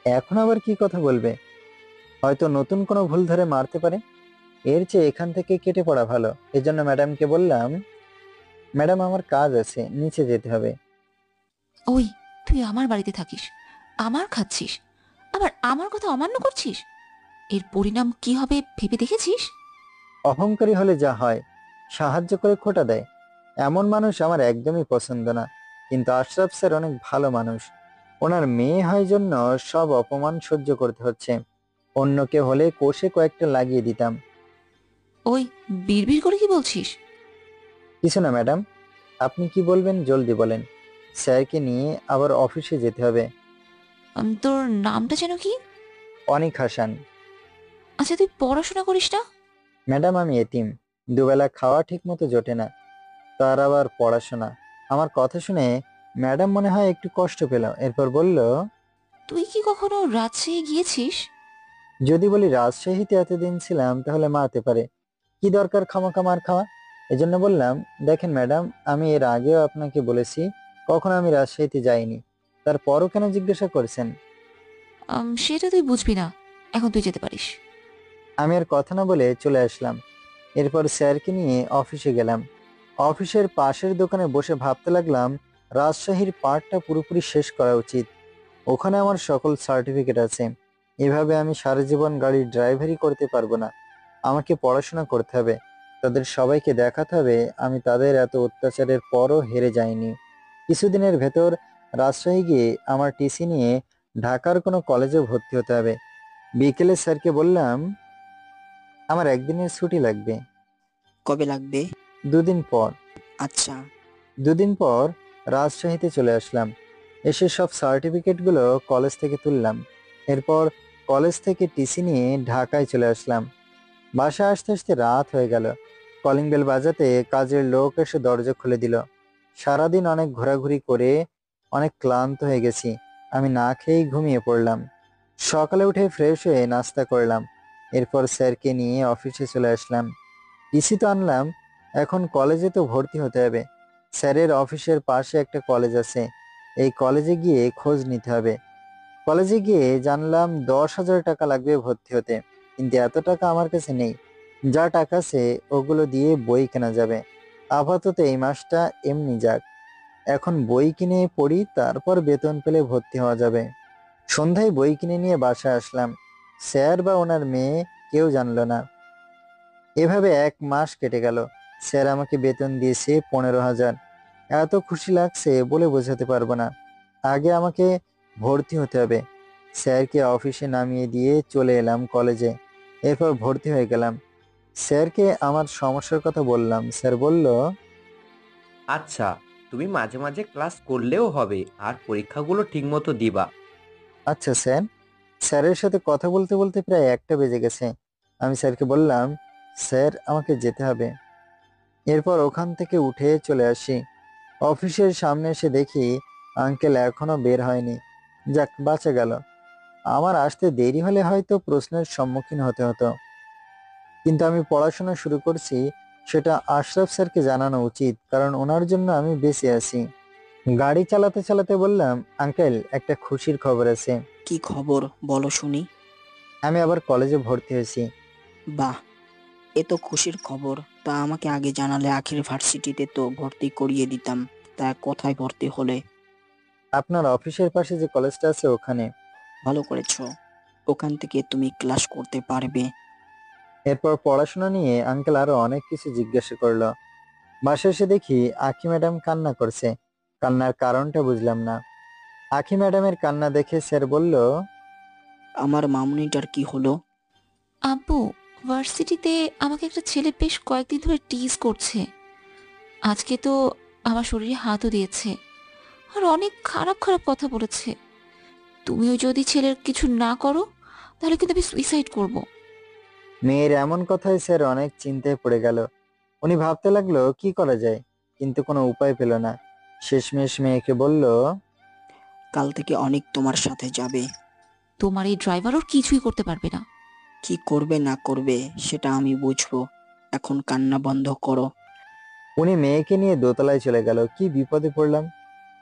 এখন আবার কি কথা বলবে? হয়তো নতুন কোনো ভুল ধরে মারতে পারে, এর চেয়ে এখান থেকে কেটে পড়া ভালো। এজন্য ম্যাডামকে বললাম, ম্যাডাম আমার কাজ আছে, নিচে যেতে হবে। ওই, তুই আমার বাড়িতে থাকিস, আমার খাচ্ছিস, আবার আমার কথা অমান্য করছিস, এর পরিণাম কি হবে ভেবে দেখেছিস? অহংকারী হলে যা হয়, সাহায্য করে খোটা দেয়, এমন মানুষ আমার একদমই পছন্দ না। কিন্তু আশরাফ স্যার অনেক ভালো মানুষ, ওনার মেয়ে হয় জন্য সব অপমান সহ্য করতে হচ্ছে। অন্য কেউ হলে কষে কয়েকটা লাগিয়ে দিতাম। ওই, বিড়বিড় করে কি বলছিস? কিছু না ম্যাডাম, আপনি কি বলবেন জলদি বলেন, স্যারকে নিয়ে আবার অফিসে যেতে হবে। তোর নামটা যেন কি? অনিক হাসান। আচ্ছা, তুই পড়াশোনা করিস না? ম্যাডাম আমি এতিম, দুবেলা খাওয়া ঠিক মতো জোটে না, তার আবার পড়াশোনা। আমার কথা শুনে ম্যাডাম মনে হয় একটু কষ্ট পেল, এরপর বলল, তুই কি কখনো রাজশাহী গিয়েছিস? যদি বলি রাজশাহীতে এতদিন ছিলাম তাহলে মারতে পারে, কি দরকার খামাখা মার খাওয়া। এজন্য বললাম, দেখেন ম্যাডাম, আমি এর আগেও আপনাকে বলেছি কখনো আমি রাজশাহীতে যাইনি, তারপরও কেন জিজ্ঞাসা করছেন? সেটা তুই বুঝবি না, এখন তুই যেতে পারিস। আমি আর কথা না বলে চলে আসলাম। এরপর স্যারকে নিয়ে অফিসে গেলাম। অফিসের পাশের দোকানে বসে ভাবতে লাগলাম, রাজশাহীর পার্টটা পুরোপুরি শেষ করা উচিত। ওখানে আমার সকল সার্টিফিকেট আছে। এভাবে আমি সারা জীবন গাড়ির ড্রাইভারই করতে পারবো না। আমাকে পড়াশোনা করতে হবে, তাদের সবাইকে দেখাতে হবে আমি তাদের এত অত্যাচারের পরও হেরে যাইনি। কিছুদিনের ভেতর রাজশাহী গিয়ে আমার টিসি নিয়ে ঢাকার কোনো কলেজে ভর্তি হতে হবে। বিকেলে স্যারকে বললাম, আমার একদিনের ছুটি লাগবে। কবে লাগবে? 2 দিন পর। আচ্ছা। 2 দিন পর রাজশাহীতে চলে আসলাম। এসে সব সার্টিফিকেটগুলো কলেজ থেকে তুললাম। এরপর কলেজ থেকে টিসি নিয়ে ঢাকায় চলে আসলাম। বাসায় আসতে আসতে রাত হয়ে গেল। কলিং বেল বাজাতে কাজের লোক এসে দরজা খুলে দিল। সারাদিন অনেক ঘোরাঘুরি করে অনেক ক্লান্ত হয়ে গেছি। আমি না খেয়েই ঘুমিয়ে পড়লাম। সকালে উঠে ফ্রেশ হয়ে নাস্তা করলাম। এরপর স্যারকে নিয়ে অফিসে চলে আসলাম। টিসি তো আনলাম, এখন কলেজে তো ভর্তি হতে হবে। স্যারের অফিসের পাশে একটা কলেজ আছে, এই কলেজে গিয়ে খোঁজ নিতে হবে। কলেজে গিয়ে জানলাম 10,000 টাকা লাগবে ভর্তি হতে, কিন্তু এত টাকা আমার কাছে নেই। যা টাকা আছে ওগুলো দিয়ে বই কেনা যাবে। আপাতত এই মাসটা এমনি যাক, এখন বই কিনে পড়ি, তারপর বেতন পেলে ভর্তি হওয়া যাবে। সন্ধ্যায় বই কিনে নিয়ে বাসায় আসলাম। স্যার বা ওনার মেয়ে কেউ জানলো না। এভাবে 1 মাস কেটে গেল। স্যার আমাকে বেতন দিয়েছে 15,000। এত খুশি লাগছে বলে বোঝাতে পারবো না। আগে আমাকে ভর্তি হতে হবে। স্যারকে অফিসে নামিয়ে দিয়ে চলে এলাম কলেজে। এরপর ভর্তি হয়ে গেলাম। স্যারকে আমার সমস্যার কথা বললাম। স্যার বলল, আচ্ছা, তুমি মাঝে মাঝে ক্লাস করলেও হবে আর পরীক্ষাগুলো ঠিকমতো দিবা। আচ্ছা স্যার। স্যারের সাথে কথা বলতে বলতে প্রায় 1টা বেজে গেছে। আমি স্যারকে বললাম, স্যার আমাকে যেতে হবে। এরপর ওখান থেকে উঠে চলে আসি। অফিসের সামনে এসে দেখি আঙ্কেল এখনো বের হয়নি। যাক, বাঁচা গেল। আমার আসতে দেরি হলে হয়তো প্রশ্নের সম্মুখীন হতে হতো, কিন্তু আমি পড়াশোনা শুরু করছি সেটা আশরাফ স্যারকে জানানো উচিত, কারণ ওনার জন্য আমি বেঁচে আছি। গাড়ি চালাতে চালাতে বললাম, আঙ্কেল একটা খুশির খবর আছে। কি খবর বলো শুনি। আমি আবার কলেজে ভর্তি হয়েছি। বাহ, এ তো খুশির খবর। তা আমাকে আগে জানালে আখির ভার্সিটিতে তো ভর্তি করিয়ে দিতাম। তা কোথায় ভর্তি হলে? আপনার অফিসের পাশে যে কলেজটা আছে ওখানে। ভালো করেছো, ওখান থেকে তুমি ক্লাস করতে পারবে। এরপর পড়াশোনা নিয়ে আঙ্কেল আরো অনেক কিছু জিজ্ঞাসা করলো। বাসায় এসে দেখি আখি ম্যাডাম কান্না করছে। কান্নার কারণটা বুঝলাম না। আখি ম্যাডামের কান্না দেখে স্যার বলল, আমার মামুনিটার কি হলো? আব্বু, ভার্সিটিতে আমাকে একটা ছেলে বেশ কয়েকদিন ধরে টিজ করছে। আজকে তো আমার শরীরে হাতও দিয়েছে আর অনেক খারাপ খারাপ কথা বলেছে। তুমিও যদি ছেলের কিছু না করো তাহলে কিন্তু আমি সুইসাইড করব। মেয়ের এমন কথায় স্যার অনেক চিন্তায় পড়ে গেল। উনি ভাবতে লাগলো কি করা যায়, কিন্তু কোনো উপায় পেল না। শেষমেশ মেয়েকে বলল, কাল থেকে অনেক তোমার সাথে যাবে। তোমার এই ড্রাইভার ওর কিছুই করতে পারবে না। কি করবে না করবে সেটা আমি বুঝবো, এখন কান্না বন্ধ করো। উনি মেয়েকে নিয়ে দোতলায় চলে গেল। কি বিপদে পড়লাম!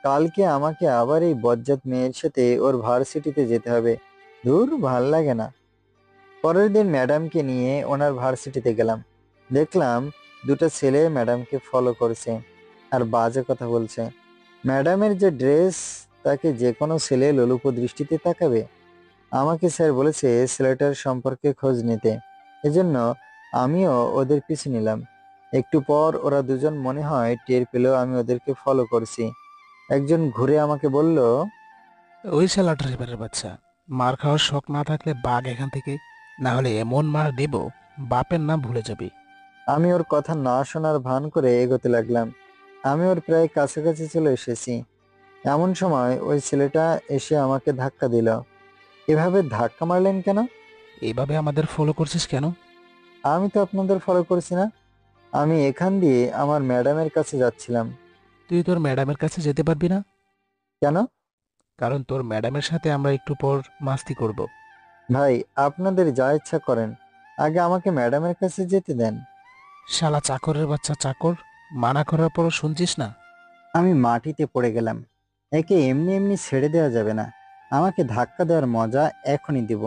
কালকে আমাকে আবার এই বজ্জাত মেয়ের সাথে ওর ভার্সিটিতে যেতে হবে। দূর, ভাল লাগে না। পরের দিন ম্যাডামকে নিয়ে ওনার ভার্সিটিতে গেলাম। দেখলাম 2টা ছেলে ম্যাডামকে ফলো করছে আর বাজে কথা বলছে। ম্যাডামের যে ড্রেস, তাকে যে কোনো ছেলে লোলুপ দৃষ্টিতে তাকাবে। আমাকে স্যার বলেছে ছেলেটার সম্পর্কে খোঁজ নিতে, এজন্য আমিও ওদের পিছু নিলাম। একটু পর ওরা দুজন মনে হয় টের পেলেও আমি ওদেরকে ফলো করছি। একজন ঘুরে আমাকে বলল, ওই শালা ড্রাইভারের বাচ্চা, মার খাওয়ার শখ না থাকলে বাঘ এখান থেকে, না হলে এমন মার দেব বাপের নাম ভুলে যাবি। আমি ওর কথা না শোনার ভান করে এগোতে লাগলাম। আমি ওর প্রায় কাছাকাছি চলে এসেছি। এমন সময় ওই ছেলেটা এসে আমাকে ধাক্কা দিল। এভাবে ধাক্কা মারলেন কেন? এইভাবে আমাদের ফলো করছিস কেন? আমি তো আপনাদের ফলো করছি না। আমি এখান দিয়ে আমার ম্যাডামের কাছে যাচ্ছিলাম। তুই তোর ম্যাডামের কাছে যেতে পারবি না? কেন? কারণ তোর ম্যাডামের সাথে আমরা একটু পর মাস্তি করব। ভাই, আপনাদের যা ইচ্ছা করেন, আগে আমাকে ম্যাডামের কাছে যেতে দেন। শালা চাকরের বাচ্চা চাকর, মানা করার পরও শুনছিস না? আমি মাটিতে পড়ে গেলাম। একে এমনি এমনি ছেড়ে দেওয়া যাবে না। আমাকে ধাক্কা দেওয়ার মজা এখনই দিব।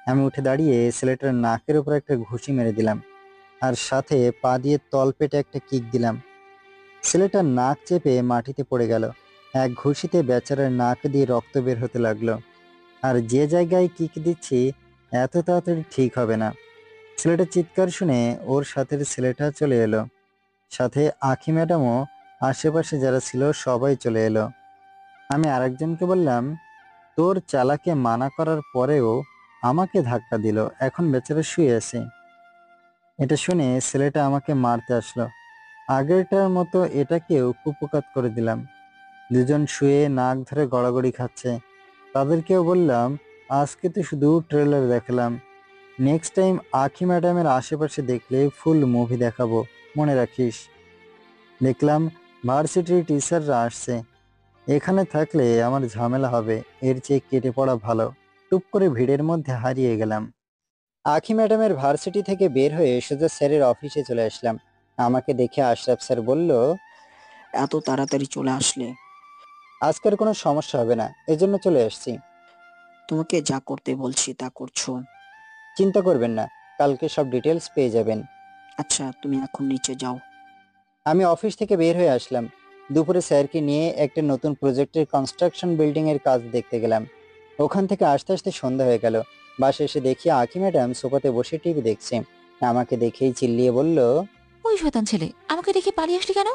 আমি উঠে দাঁড়িয়ে ছেলেটার নাকের উপর একটা ঘুষি মেরে দিলাম, আর সাথে পা দিয়ে তলপেটে একটা কিক দিলাম। ছেলেটার নাক চেপে মাটিতে পড়ে গেল। এক ঘুষিতে বেচারার নাক দিয়ে রক্ত বের হতে লাগলো। আর যে জায়গায় কিক দিচ্ছি এত তাড়াতাড়ি ঠিক হবে না। ছেলেটার চিৎকার শুনে ওর সাথের ছেলেটা চলে এলো। সাথে আখি ম্যাডামও, আশেপাশে যারা ছিল সবাই চলে এলো। আমি আরেকজনকে বললাম, তোর চালাকে মানা করার পরেও আমাকে ধাক্কা দিল, এখন বেচারা শুয়ে আছে। এটা শুনে ছেলেটা আমাকে মারতে আসলো। আগেরটার মতো এটাকেও কুপকাত করে দিলাম। দুজন শুয়ে নাক ধরে গড়াগড়ি খাচ্ছে। তাদেরকেও বললাম, আজকে তো শুধু ট্রেলার দেখালাম, নেক্সট টাইম আখি ম্যাডামের আশেপাশে দেখলে ফুল মুভি দেখাবো, মনে রাখিস। দেখলাম ভার্সিটির টিচাররা আসছে। এখানে থাকলে আমার ঝামেলা হবে, এর চেয়ে কেটে পড়া ভালো। টুপ করে ভিড়ের মধ্যে হারিয়ে গেলাম। আখি ম্যাডামের ভার্সিটি থেকে বের হয়ে সোজা স্যারের অফিসে চলে আসলাম। আমাকে দেখে আশরাফ স্যার বলল, এত তাড়াতাড়ি চলে আসলে? আজকের কোনো সমস্যা হবে না, এজন্য চলে আসছি। তোমাকে যা করতে বলছি তা করছো? চিন্তা করবেন না, কালকে সব ডিটেলস পেয়ে যাবেন। আচ্ছা, তুমি এখন নিচে যাও। আমি অফিস থেকে বের হয়ে আসলাম। দুপুরে স্যারকে নিয়ে একটা নতুন প্রজেক্টের কনস্ট্রাকশন বিল্ডিং এর কাজ দেখতে গেলাম। ওখান থেকে আসতে আসতে সন্ধ্যা হয়ে গেল। বাসে এসে দেখি আখি ম্যাডাম সোফাতে বসে টিভি দেখছে। আমাকে দেখেই চিল্লিয়ে বলল, ওই শয়তান ছেলে, আমাকে দেখে পালিয়ে আসলি কেন?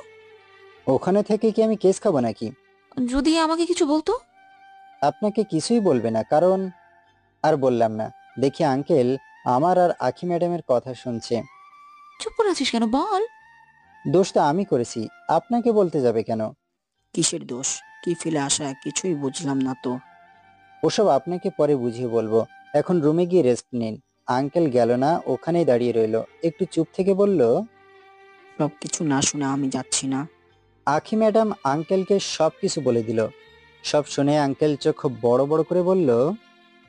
ওখানে থেকে কি আমি কেস খাবো নাকি? যদি আমাকে কিছু বলতো? আপনাকে কিছুই বলবে না, কারণ... আর বললাম না। দেখি আঙ্কেল আমার আর আখি ম্যাডামের কথা শুনছে। চুপ করে আছিস কেন, বল। দোষটা আমি করেছি, আপনাকে বলতে যাবে কেন? কিসের দোষ? কি ফেলে আসা কিছুই বুঝলাম না তো। ওসব আপনাকে পরে বুঝিয়ে বলবো। এখন রুমে গিয়ে রেস্ট নিন। আঙ্কেল গেল না, ওখানেই দাঁড়িয়ে রইলো। একটু চুপ থেকে বলল, সবকিছু না শুনে আমি যাচ্ছি না। আখি ম্যাডাম আঙ্কেলকে সবকিছু বলে দিল। সব শুনে আঙ্কেল চোখ বড় বড় করে বলল,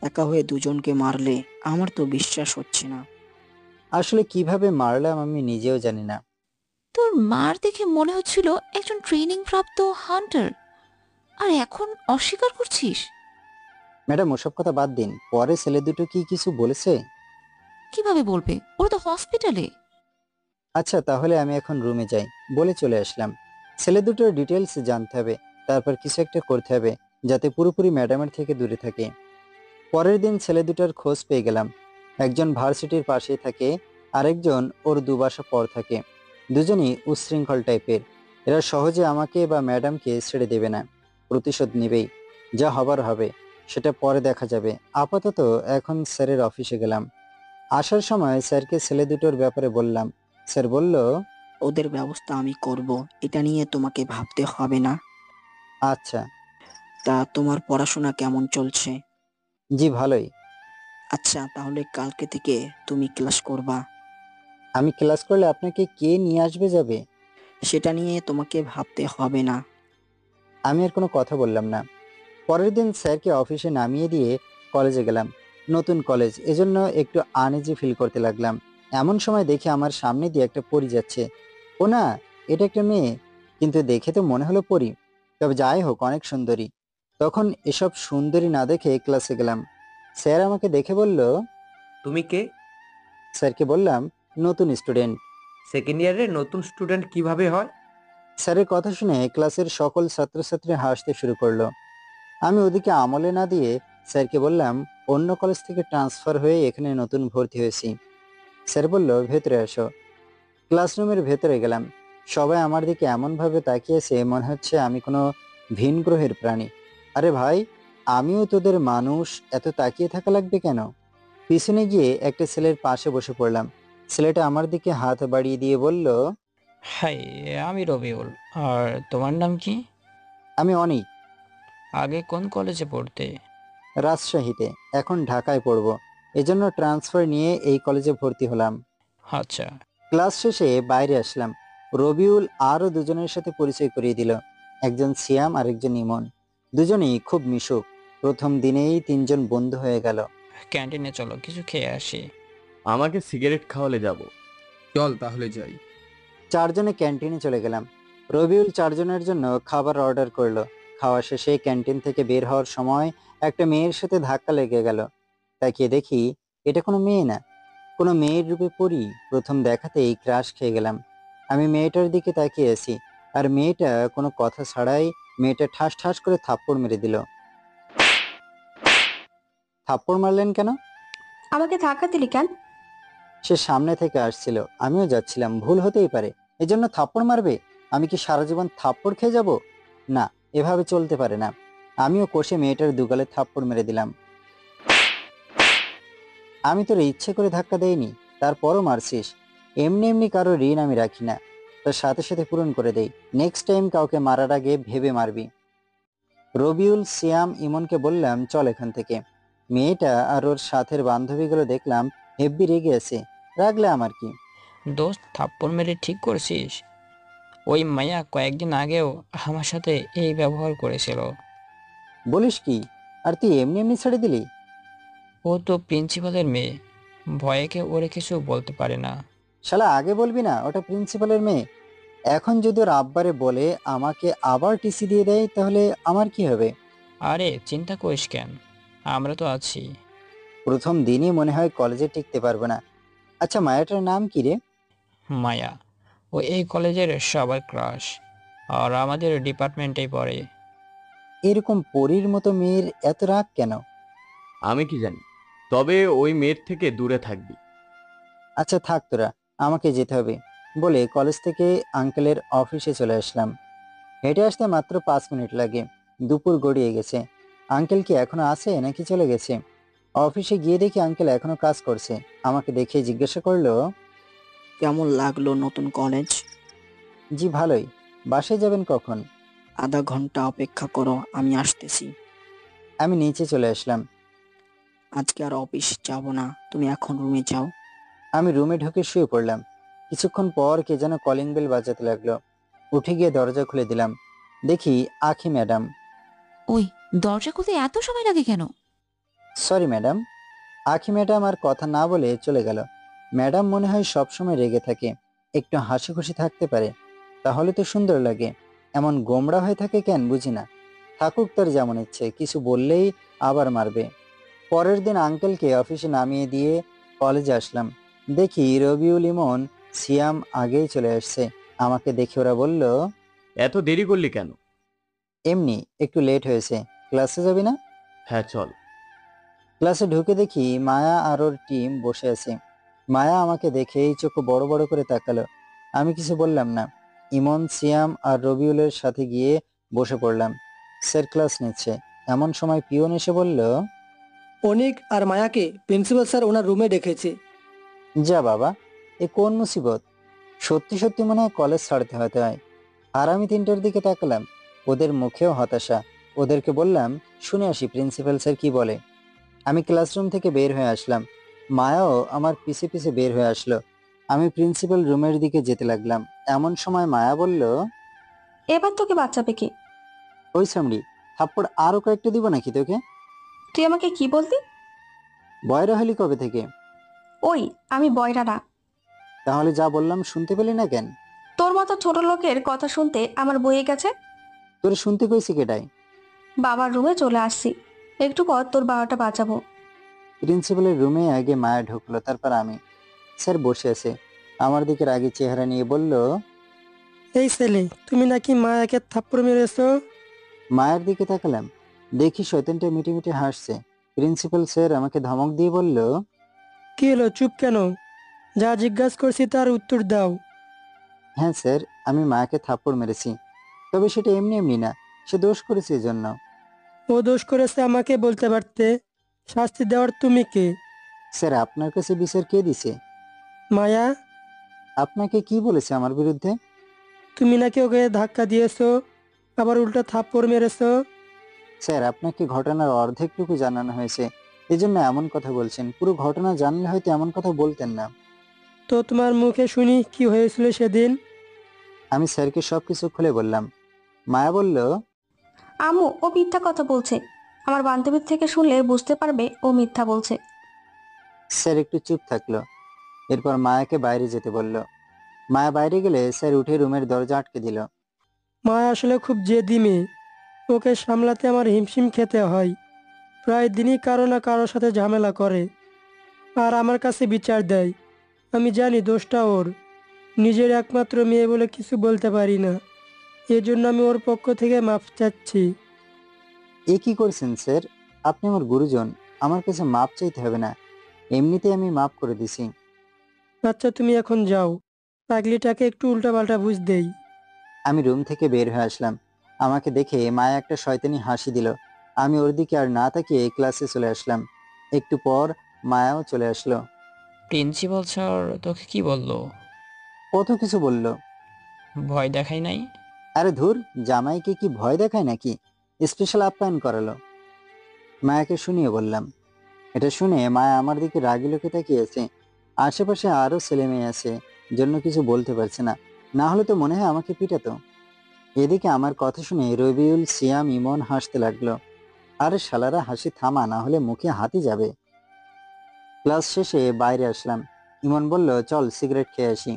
একা হয়ে দুজনকে মারলে আমার তো বিশ্বাস হচ্ছে না। আসলে কিভাবে মারলাম আমি নিজেও জানি না। তোর মার দেখে মনে হচ্ছিল একজন ট্রেনিং প্রাপ্ত হান্টার, আর এখন অস্বীকার করছিস? ম্যাডাম ওসব কথা বাদ দিন, পরে ছেলে দুটো কি কিছু বলেছে? কিভাবে বলবে, ওরা তো হসপিটালে। আচ্ছা, তাহলে আমি এখন রুমে যাই, বলে চলে আসলাম। ছেলে দুটোর ডিটেলস জানতে হবে, তারপর কিছু একটা করতে হবে যাতে পুরোপুরি ম্যাডামের থেকে দূরে থাকে। পরের দিন ছেলে দুটোর খোঁজ পেয়ে গেলাম। একজন ভার্সিটির পাশেই থাকে, আরেকজন ওর দুবাসা পর থাকে। দুজনই উচ্ছৃঙ্খল টাইপের। এরা সহজে আমাকে বা ম্যাডামকে ছেড়ে দেবে না, প্রতিশোধ নেবেই। যা হবার হবে, সেটা পরে দেখা যাবে। আপাতত এখন স্যারের অফিসে গেলাম। আসার সময় স্যারকে ছেলে দুটোর ব্যাপারে বললাম। স্যার বলল, ওদের ব্যবস্থা আমি করব, এটা নিয়ে তোমাকে ভাবতে হবে না। আচ্ছা। তা তোমার পড়াশোনা কেমন চলছে? জি ভালোই। আচ্ছা, তাহলে কালকে থেকে তুমি ক্লাস করবা। আমি ক্লাস করলে আপনাকে কে নিয়ে আসবে যাবে? সেটা নিয়ে তোমাকে ভাবতে হবে না। আমি আর কোনো কথা বললাম না। পরের দিন স্যারকে অফিসে নামিয়ে দিয়ে কলেজে গেলাম। নতুন কলেজ, এজন্য একটু আনইজি ফিল করতে লাগলাম। এমন সময় দেখি আমার সামনে দিয়ে একটা পরী যাচ্ছে। ও না, এটা একটা মেয়ে, কিন্তু দেখে তো মনে হলো পরী। তবে যাই হোক, অনেক সুন্দরী। তখন এসব সুন্দরী না দেখে ক্লাসে গেলাম। স্যার আমাকে দেখে বলল, তুমি কে? স্যারকে বললাম, নতুন স্টুডেন্ট। সেকেন্ড ইয়ারের নতুন স্টুডেন্ট কিভাবে হয়? স্যারের কথা শুনে ক্লাসের সকল ছাত্রছাত্রী হাসতে শুরু করলো। আমি ওদিকে আমলে না দিয়ে স্যারকে বললাম, অন্য কলেজ থেকে ট্রান্সফার হয়ে এখানে নতুন ভর্তি হয়েছি। স্যার বলল, ভেতরে আসো। ক্লাসরুমের ভেতরে গেলাম। সবাই আমার দিকে এমনভাবে তাকিয়েছে মনে হচ্ছে আমি কোনো ভিন গ্রহের প্রাণী। আরে ভাই, আমিও তোদের মানুষ, এত তাকিয়ে থাকা লাগবে কেন? পিছনে গিয়ে একটা ছেলের পাশে বসে পড়লাম। ছেলেটা আমার দিকে হাত বাড়িয়ে দিয়ে বলল, হাই, আমি রবিউল। আর তোমার নাম কি? আমি অনিক। আগে কোন কলেজে পড়তে? রাজশাহীতে, এখন ঢাকায় পড়ব। এজন্য ট্রান্সফার নিয়ে এই কলেজে ভর্তি হলাম। আচ্ছা, ক্লাস শেষে বাইরে আসলাম। রবিউল আরো দুজনের সাথে পরিচয় করিয়ে দিল, একজন সিয়াম আর একজন ইমন। দুজনেই খুব মিশুক। প্রথম দিনেই তিনজন বন্ধু হয়ে গেল। ক্যান্টিনে চলো, কিছু খেয়ে আসি। আমাকে সিগারেট খাওয়ালে যাব। চল তাহলে যাই। চারজনে ক্যান্টিনে চলে গেলাম। রবিউল চারজনের জন্য খাবার অর্ডার করলো। খাওয়া শেষে ক্যান্টিন থেকে বের হওয়ার সময় একটা মেয়ের সাথে ধাক্কা লেগে গেল। তাকিয়ে দেখি এটা কোনো মেয়ে না, কোনো মেয়ের রূপে পড়ি। প্রথম দেখাতেই ক্রাশ খেয়ে গেলাম। আমি মেয়েটার দিকে তাকিয়ে আছি, আর মেয়েটা কোনো কথা ছাড়াই মেয়েটা ঠাস ঠাস করে থাপ্পড় মেরে দিল। থাপ্পড় মারলেন কেন? আমাকে ধাক্কা দিলি কেন? সে সামনে থেকে আসছিল, আমিও যাচ্ছিলাম, ভুল হতেই পারে, এজন্য থাপ্পড় মারবে? আমি কি সারা জীবন থাপ্পড় খেয়ে যাব? না, এভাবে চলতে পারে না। আমিও কষে মেয়েটার দুগালে থাপ্পড় মেরে দিলাম। আমি তোর ইচ্ছে করে ধাক্কা দেইনি, তারপরও মারছিস। এমনি এমনি কারো ঋণ আমি রাখি না, তার সাথে সাথে পূরণ করে দেই। নেক্সট টাইম কাউকে মারার আগে ভেবে মারবি। রবিউল, সিয়াম, ইমনকে বললাম চল এখান থেকে। মেয়েটা আর ওর সাথের বান্ধবীগুলো দেখলাম হেব্বি রেগে আছে। রাগলে আমার কি? দোস্ত, থাপ্পড় মেরে ঠিক করছিস? ওই মায়া কয়েকদিন আগেও আমার সাথে এই ব্যবহার করেছিল। বলিস কি? আর তুই এমনি এমনি ছেড়ে দিলি? ও তো প্রিন্সিপালের মেয়ে, ভয়েকে ওরে কিছু বলতে পারে না। শালা আগে বলবি না ওটা প্রিন্সিপালের মেয়ে? এখন যদি ওর আব্বারে বলে আমাকে আবার টিসি দিয়ে দেয় তাহলে আমার কি হবে? আরে চিন্তা করিস কেন, আমরা তো আছি। প্রথম দিনই মনে হয় কলেজে টিকতে পারবো না। আচ্ছা, মায়াটার নাম কি রে? মায়া, ও এই কলেজের সবার ক্রাশ, আর আমাদের ডিপার্টমেন্টেই পড়ে। এরকম পরীর মতো মেয়ের এত রাগ কেন? আমি কি জানি, তবে ওই মেয়ের থেকে দূরে থাকবি। আচ্ছা থাক তোরা, আমাকে যেতে হবে বলে কলেজ থেকে আঙ্কেলের অফিসে চলে আসলাম। হেঁটে আসতে মাত্র 5 মিনিট লাগে। দুপুর গড়িয়ে গেছে। আঙ্কেল কি এখনো আছে নাকি চলে গেছে? অফিসে গিয়ে দেখি আঙ্কেল এখনো কাজ করছে। আমাকে দেখে জিজ্ঞাসা করলো, কেমন লাগলো নতুন কলেজ? জি ভালোই। বাসায় যাবেন কখন? আধা ঘন্টা অপেক্ষা করো, আমি আসতেছি। আমি নিচে চলে আসলাম। আজকে আর অফিস যাব না, তুমি এখন রুমে যাও। আমি রুমে ঢুকে শুয়ে পড়লাম। কিছুক্ষণ পর কে যেন কলিং বেল বাজাতে লাগলো। উঠে গিয়ে দরজা খুলে দিলাম। দেখি আখি ম্যাডাম। ওই, দরজা খুলতে এত সময় লাগে কেন? Sorry madam. আখি ম্যাডাম আর কথা না বলে চলে গেল। ম্যাডাম মনে হয় সবসময় রেগে থাকে, একটু হাসি খুশি থাকতে পারে, তাহলে তো সুন্দর লাগে। এমন গোমড়া হয়ে থাকে কেন বুঝি না। থাকুক তার যেমন ইচ্ছে, কিছু বললেই আবার মারবে। পরের দিন আঙ্কেলকে অফিসে নামিয়ে দিয়ে কলেজে আসলাম। দেখি রবিউল, ইমন, সিয়াম আগেই চলে আসছে। আমাকে দেখে ওরা বলল, এত দেরি করলি কেন? এমনি একটু লেট হয়েছে। ক্লাসে যাবি না? হ্যাঁ চল। ক্লাসে ঢুকে দেখি মায়া আর ওর টিম বসে আছে। মায়া আমাকে দেখে এই চোখ বড় বড় করে তাকালো। আমি কিছু বললাম না। ইমন, সিয়াম আর রবিউলের সাথে গিয়ে বসে পড়লাম। স্যার ক্লাস নিচ্ছে। এমন সময় পিয়ন এসে বলল, অনিক আর মায়াকে প্রিন্সিপাল স্যার ওনার রুমে ডেকেছে। যা বাবা, এ কোন মুসিবত! সত্যি সত্যি মনে হয় কলেজ ছাড়তে হতে হয়। আর আমি তিনটার দিকে তাকালাম। ওদের মুখেও হতাশা। ওদেরকে বললাম শুনে আসি প্রিন্সিপাল স্যার কি বলে। আমি ক্লাসরুম থেকে বের হয়ে আসলাম। মায়াও আমার পিছে পিছে বের হয়ে আসলো। আমি প্রিন্সিপাল রুমের দিকে যেতে লাগলাম। এমন সময় মায়া বলল, এবার তোকে বাঁচাবে কি? ওই সামরি, থাপ্পড় আরো কয়েকটা দিব নাকি তোকে? তুই আমাকে কি বলতি? বয়রা হলি কবে থেকে? ওই, আমি বয়রা না। তাহলে যা বললাম শুনতে পেলি না কেন? তোর মতো ছোট লোকের কথা শুনতে আমার বয়ে গেছে। তোর শুনতে কইছি কেটাই? বাবার রুমে চলে আসছি, একটু পর তোর বাবাটা বাঁচাবো। প্রিন্সিপালের রুমে আগে মায়া ঢুকলো, তারপর আমি। স্যার বসে আছে, আমার দিকে রাগী চেহারা নিয়ে বলল, এই ছেলে, তুমি নাকি মায়াকে থাপ্পড় মেরেছো? মায়ের দিকে তাকালাম। দেখি শয়তানটা মিটি মিটি হাসছে। প্রিন্সিপাল স্যার আমাকে ধমক দিয়ে বলল, কি হলো, চুপ কেন? যা জিজ্ঞাসা করছি তার উত্তর দাও। হ্যাঁ স্যার, আমি মায়াকে থাপ্পড় মেরেছি, তবে সেটা এমনি এমনি না, সে দোষ করেছে এজন্য। ও দোষ করেছে আমাকে বলতে পারতে, শাস্তি দেওয়ার তুমি কে? স্যার আপনার কাছে বিচার কে দিছে? মায়া। আপনাকে কি বলেছে আমার বিরুদ্ধে? তুমি নাকি ওকে ধাক্কা দিয়েছো, আবার উল্টো থাপ্পড় মেরেছো। স্যার আপনাকে ঘটনার অর্ধেকটুকু জানানো হয়েছে, এজন্য এমন কথা বলছেন। পুরো ঘটনা জানলে হয়তো এমন কথা বলতেন না। তো তোমার মুখে শুনি কি হয়েছিল সেদিন। আমি স্যারকে সবকিছু খুলে বললাম। মায়া বলল, আম্মু ও মিথ্যা কথা বলছে। আমার বান্ধবীর থেকে শুনলে বুঝতে পারবে ও মিথ্যা বলছে। স্যার একটু চুপ থাকলো। এরপর মায়াকে বাইরে যেতে বলল। মায়া বাইরে গেলে স্যার উঠে রুমের দরজা আটকে দিল। মা আসলে খুব জেদি মেয়ে, ওকে সামলাতে আমার হিমশিম খেতে হয়। প্রায় দিনই কারো না কারোর সাথে ঝামেলা করে আর আমার কাছে বিচার দেয়। আমি জানি দোষটা ওর, নিজের একমাত্র মেয়ে বলে কিছু বলতে পারি না। এজন্য আমি ওর পক্ষ থেকে মাফ চাচ্ছি। এ কি করছেন স্যার? আপনি আমার গুরুজন, আমার কাছে মাপ চাইতে হবে না, এমনিতে আমি মাপ করে দিছি। আচ্ছা তুমি এখন যাও, পাগলিটাকে একটু উল্টাপাল্টা বুঝ দেই। আমি রুম থেকে বের হয়ে আসলাম। আমাকে দেখে মায়া একটা শয়তানি হাসি দিল। আমি ওর দিকে আর না তাকিয়ে ক্লাসে চলে আসলাম। একটু পর মায়াও চলে আসলো। প্রিন্সিপাল স্যার তোকে কি বললো? কত কিছু বলল। ভয় দেখাই নাই? আরে ধুর, জামাইকে কি ভয় দেখায় নাকি? স্পেশাল আপ্যায়ন করালো। মায়াকে শুনিয়ে বললাম। এটা শুনে মায়া আমার দিকে রাগি লোকে তাকিয়েছে। আশেপাশে আরো ছেলে মেয়ে আছে, জন্য কিছু বলতে পারছে না, না হলে তো মনে হয় আমাকে পিটাতো। এদিকে আমার কথা শুনে রবিউল, সিয়াম, ইমন হাসতে লাগলো। আরে শালারা হাসি থামা, না হলে মুখে হাতি যাবে। ক্লাস শেষে বাইরে আসলাম। ইমন বলল, চল সিগারেট খেয়ে আসি।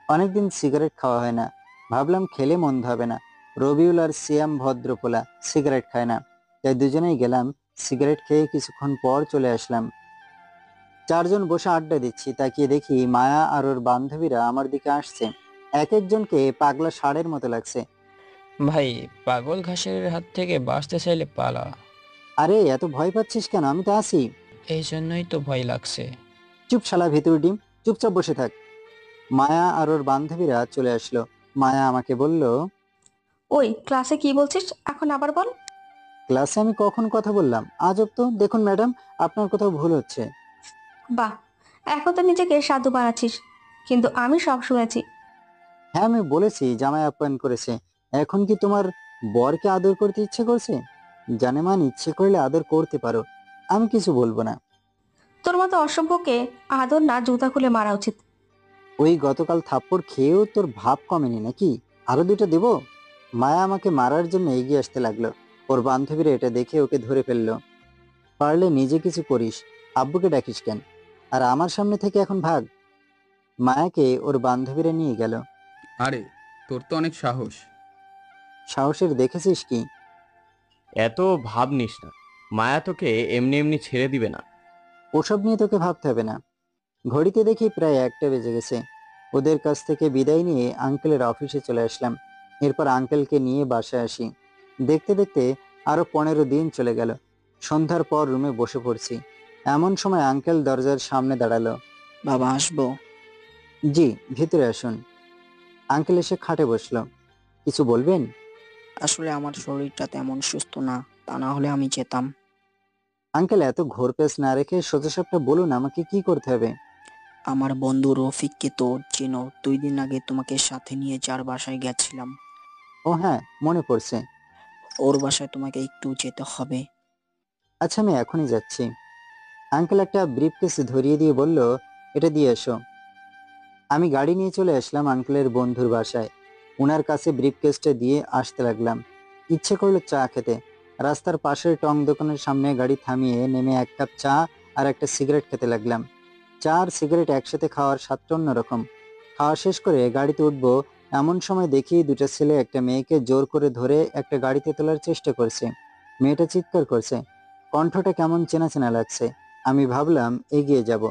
অনেকদিন সিগারেট খাওয়া হয় না, ভাবলাম খেলে মন্দ হবে না। রবিউল আর সিয়াম ভদ্রপোলা, সিগারেট খায় না, তাই দুজনেই গেলাম। সিগারেট খেয়ে কিছুক্ষণ পর চলে আসলাম। চারজন বসে আড্ডা দিচ্ছি, তাকিয়ে দেখি মায়া আর ওর বান্ধবীরা আমার দিকে আসছে। এক একজনকে পাগলা ষাঁড়ের মতো লাগছে। ভাই, পাগল ঘাসের হাত থেকে বাঁচতে চাইলে পালা। আরে এত ভয় পাচ্ছিস কেন? আমি তো আছি। এই জন্যই তো ভয় লাগছে। চুপ শালা ভিতর ডিম, চুপচাপ বসে থাক। মায়া আর ওর বান্ধবীরা চলে আসলো। মায়া আমাকে বলল, ওই ক্লাসে কি বলছিস এখন আবার বল। ক্লাসে আমি কখন কথা বললাম? আজব তো। দেখুন ম্যাডাম, আপনার কোথাও ভুল হচ্ছে। বাহ, এখন তো নিজেকে সাধু বানাচ্ছিস, কিন্তু আমি সব শুনেছি। হ্যাঁ, আমি বলেছি জামাই আপ্যায়ন করেছে। এখন কি তোমার বরকে আদর করতে ইচ্ছে করছে? জানেমান ইচ্ছে করলে আদর করতে পারো, আমি কিছু বলবো না। তোর মতো অসভ্যকে আদর না জুতা খুলে মারা উচিত। ওই গতকাল থাপ্পড় খেয়েও তোর ভাব কমেনি নাকি? আরো দুটো দেবো? মায়া আমাকে মারার জন্য এগিয়ে আসতে লাগলো। ওর বান্ধবীরা এটা দেখে ওকে ধরে ফেললো। পারলে নিজে কিছু করিস, আব্বুকে ডাকিস কেন? আর আমার সামনে থেকে এখন ভাগ। মায়াকে ওর বান্ধবীরা নিয়ে গেল। আরে তোর তো অনেক সাহস। সাহসের দেখেছিস কি? এত ভাব নিস না, মায়া তোকে এমনি এমনি ছেড়ে দিবে না। ওসব নিয়ে তোকে ভাবতে হবে না। ঘড়িতে দেখি প্রায় 1টা বেজে গেছে। ওদের কাছ থেকে বিদায় নিয়ে আঙ্কেলের অফিসে চলে আসলাম। এরপর আঙ্কেলকে নিয়ে বাসায় আসি। দেখতে দেখতে আরো 15 দিন চলে গেল। সন্ধ্যার পর রুমে বসে পড়ছি, এমন সময় আঙ্কেল দরজার সামনে দাঁড়ালো। বাবা আসবো? জি, ভিতরে আসুন। আঙ্কেল এসে খাটে বসলো। কিছু বলবেন? আসলে আমার শরীরটা তেমন সুস্থ না, তা না হলে আমি যেতাম। আঙ্কেল এত ঘোরপেচ না রেখে সোজাসাপটা বলুন আমাকে কি করতে হবে। আমার বন্ধু রফিককে তো চেনো, 2 দিন আগে তোমাকে সাথে নিয়ে যার বাসায় গেছিলাম। ও হ্যাঁ, মনে পড়ছে। ওর বাসায় তোমাকে একটু যেতে হবে। আচ্ছা, আমি এখনই যাচ্ছি। আঙ্কেল একটা ব্রিফকেস ধরিয়ে দিয়ে বলল, এটা দিয়ে এসো। আমি গাড়ি নিয়ে চলে আসলাম আঙ্কেলের বন্ধুর বাসায়। উনার কাছে ব্রিফকেসটা দিয়ে আসতে লাগলাম। ইচ্ছে করলো চা খেতে। রাস্তার পাশের টং দোকানের সামনে গাড়ি থামিয়ে নেমে 1 কাপ চা আর একটা সিগারেট খেতে লাগলাম। চা আর সিগারেট একসাথে খাওয়ার স্বাদটা অন্যরকম। খাওয়া শেষ করে গাড়িতে উঠবো, এমন সময় দেখি দুটো ছেলে একটা মেয়েকে জোর করে ধরে একটা গাড়িতে তোলার চেষ্টা করছে। মেয়েটা চিৎকার করছে, কণ্ঠটা কেমন চেনা চেনা লাগছে। আমি ভাবলাম এগিয়ে যাব।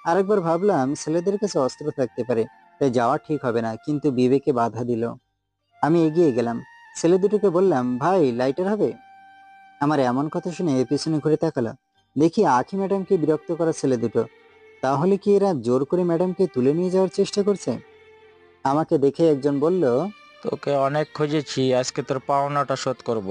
আরেকবার ভাবলাম ছেলেদের কাছে অস্ত্র থাকতে পারে, তাই যাওয়া ঠিক হবে না, কিন্তু বিবেকে বাধা দিল। আমি এগিয়ে গেলাম। ছেলে দুটোকে বললাম, ভাই লাইটার হবে? আমার এমন কথা শুনে পিছনে ঘুরে তাকালো। দেখি আখি ম্যাডামকে বিরক্ত করা ছেলে দুটো। তাহলে কি এরা জোর করে ম্যাডামকে তুলে নিয়ে যাওয়ার চেষ্টা করছে? আমাকে দেখে একজন বলল, তোকে অনেক খুঁজেছি, আজকে তোর পাওনাটা শোধ করব।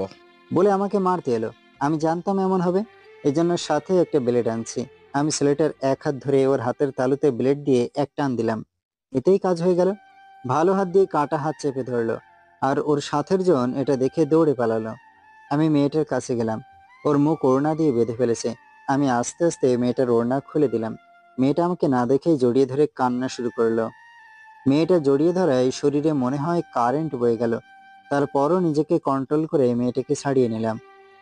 বলে আমাকে মারতে এলো। আমি জানতাম এমন হবে, এজন্য সাথে একটা ব্লেড আনছি। আমি ছেলেটার এক হাত ধরে ওর হাতের তালুতে ব্লেড দিয়ে এক টান দিলাম, এতেই কাজ হয়ে গেল। ভালো হাত দিয়ে কাটা হাত চেপে ধরলো, আর ওর সাথের জন এটা দেখে দৌড়ে পালালো। আমি মেয়েটার কাছে গেলাম। ওর মুখ ওড়না দিয়ে বেঁধে ফেলেছে। আমি আস্তে আস্তে মেয়েটার ওড়না খুলে দিলাম। মেয়েটা আমাকে না দেখেই জড়িয়ে ধরে কান্না শুরু করলো। মেয়েটা জড়িয়ে ধরায় শরীরে মনে হয় কারেন্ট বয়ে গেল। তারপরও নিজেকে কন্ট্রোল করে মেয়েটাকে ছাড়িয়ে নিলাম।